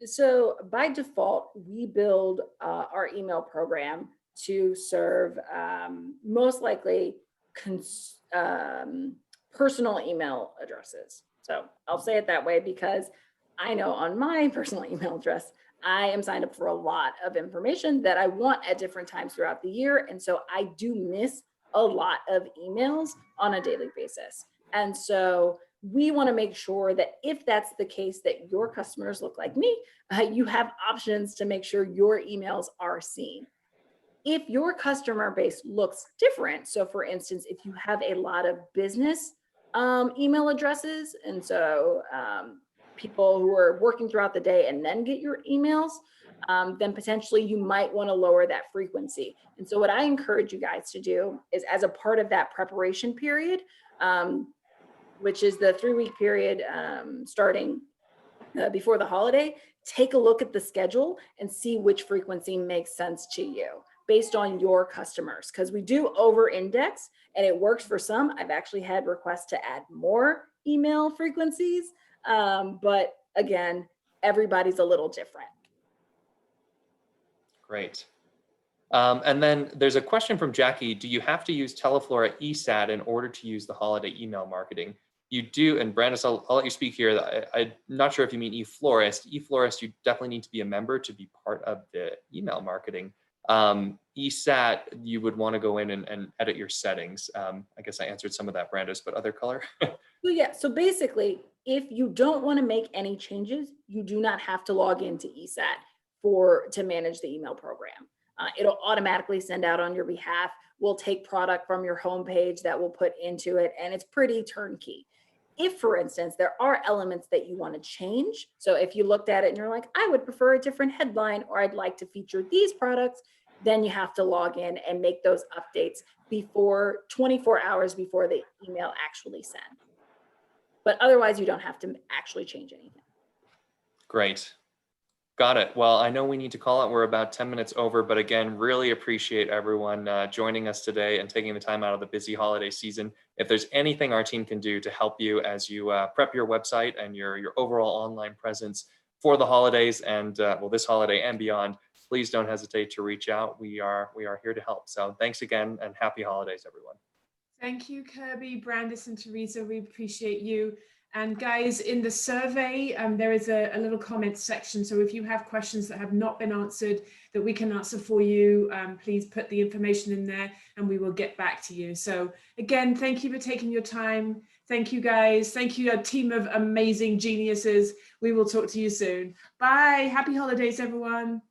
So by default, we build our email program to serve most likely personal email addresses. So I'll say it that way because I know on my personal email address, I am signed up for a lot of information that I want at different times throughout the year. And so I do miss a lot of emails on a daily basis. And so we want to make sure that if that's the case, that your customers look like me, you have options to make sure your emails are seen. If your customer base looks different, so for instance, if you have a lot of business email addresses, and so people who are working throughout the day and then get your emails, then potentially you might want to lower that frequency. And so what I encourage you guys to do is, as a part of that preparation period, which is the 3-week period starting before the holiday, take a look at the schedule and see which frequency makes sense to you based on your customers, because we do over index and it works for some. I've actually had requests to add more email frequencies, but again, everybody's a little different. Great. And then there's a question from Jackie. Do you have to use Teleflora ESAT in order to use the holiday email marketing? You do, and Brandis, I'll let you speak here. I'm not sure if you mean eFlorist. eFlorist, you definitely need to be a member to be part of the email marketing. ESAT, you would want to go in and edit your settings. I guess I answered some of that, Brandis, but other color? So basically, if you don't want to make any changes, you do not have to log into ESAT to manage the email program. It'll automatically send out on your behalf. We'll take product from your homepage that we'll put into it, and it's pretty turnkey. If, for instance, there are elements that you want to change, so if you looked at it and you're like, I would prefer a different headline, or I'd like to feature these products, then you have to log in and make those updates before 24 hours before the email actually sends. But otherwise, you don't have to actually change anything. Great. Got it. Well, I know we need to call it. We're about 10 minutes over, but again, really appreciate everyone joining us today and taking the time out of the busy holiday season. If there's anything our team can do to help you as you prep your website and your overall online presence for the holidays and well, this holiday and beyond, please don't hesitate to reach out. We are here to help. So thanks again and happy holidays, everyone. Thank you, Kirby, Brandis, and Teresa. We appreciate you. And guys, in the survey, there is a little comment section. So if you have questions that have not been answered that we can answer for you, please put the information in there and we will get back to you. So again, thank you for taking your time. Thank you, guys. Thank you, a team of amazing geniuses. We will talk to you soon. Bye. Happy holidays, everyone.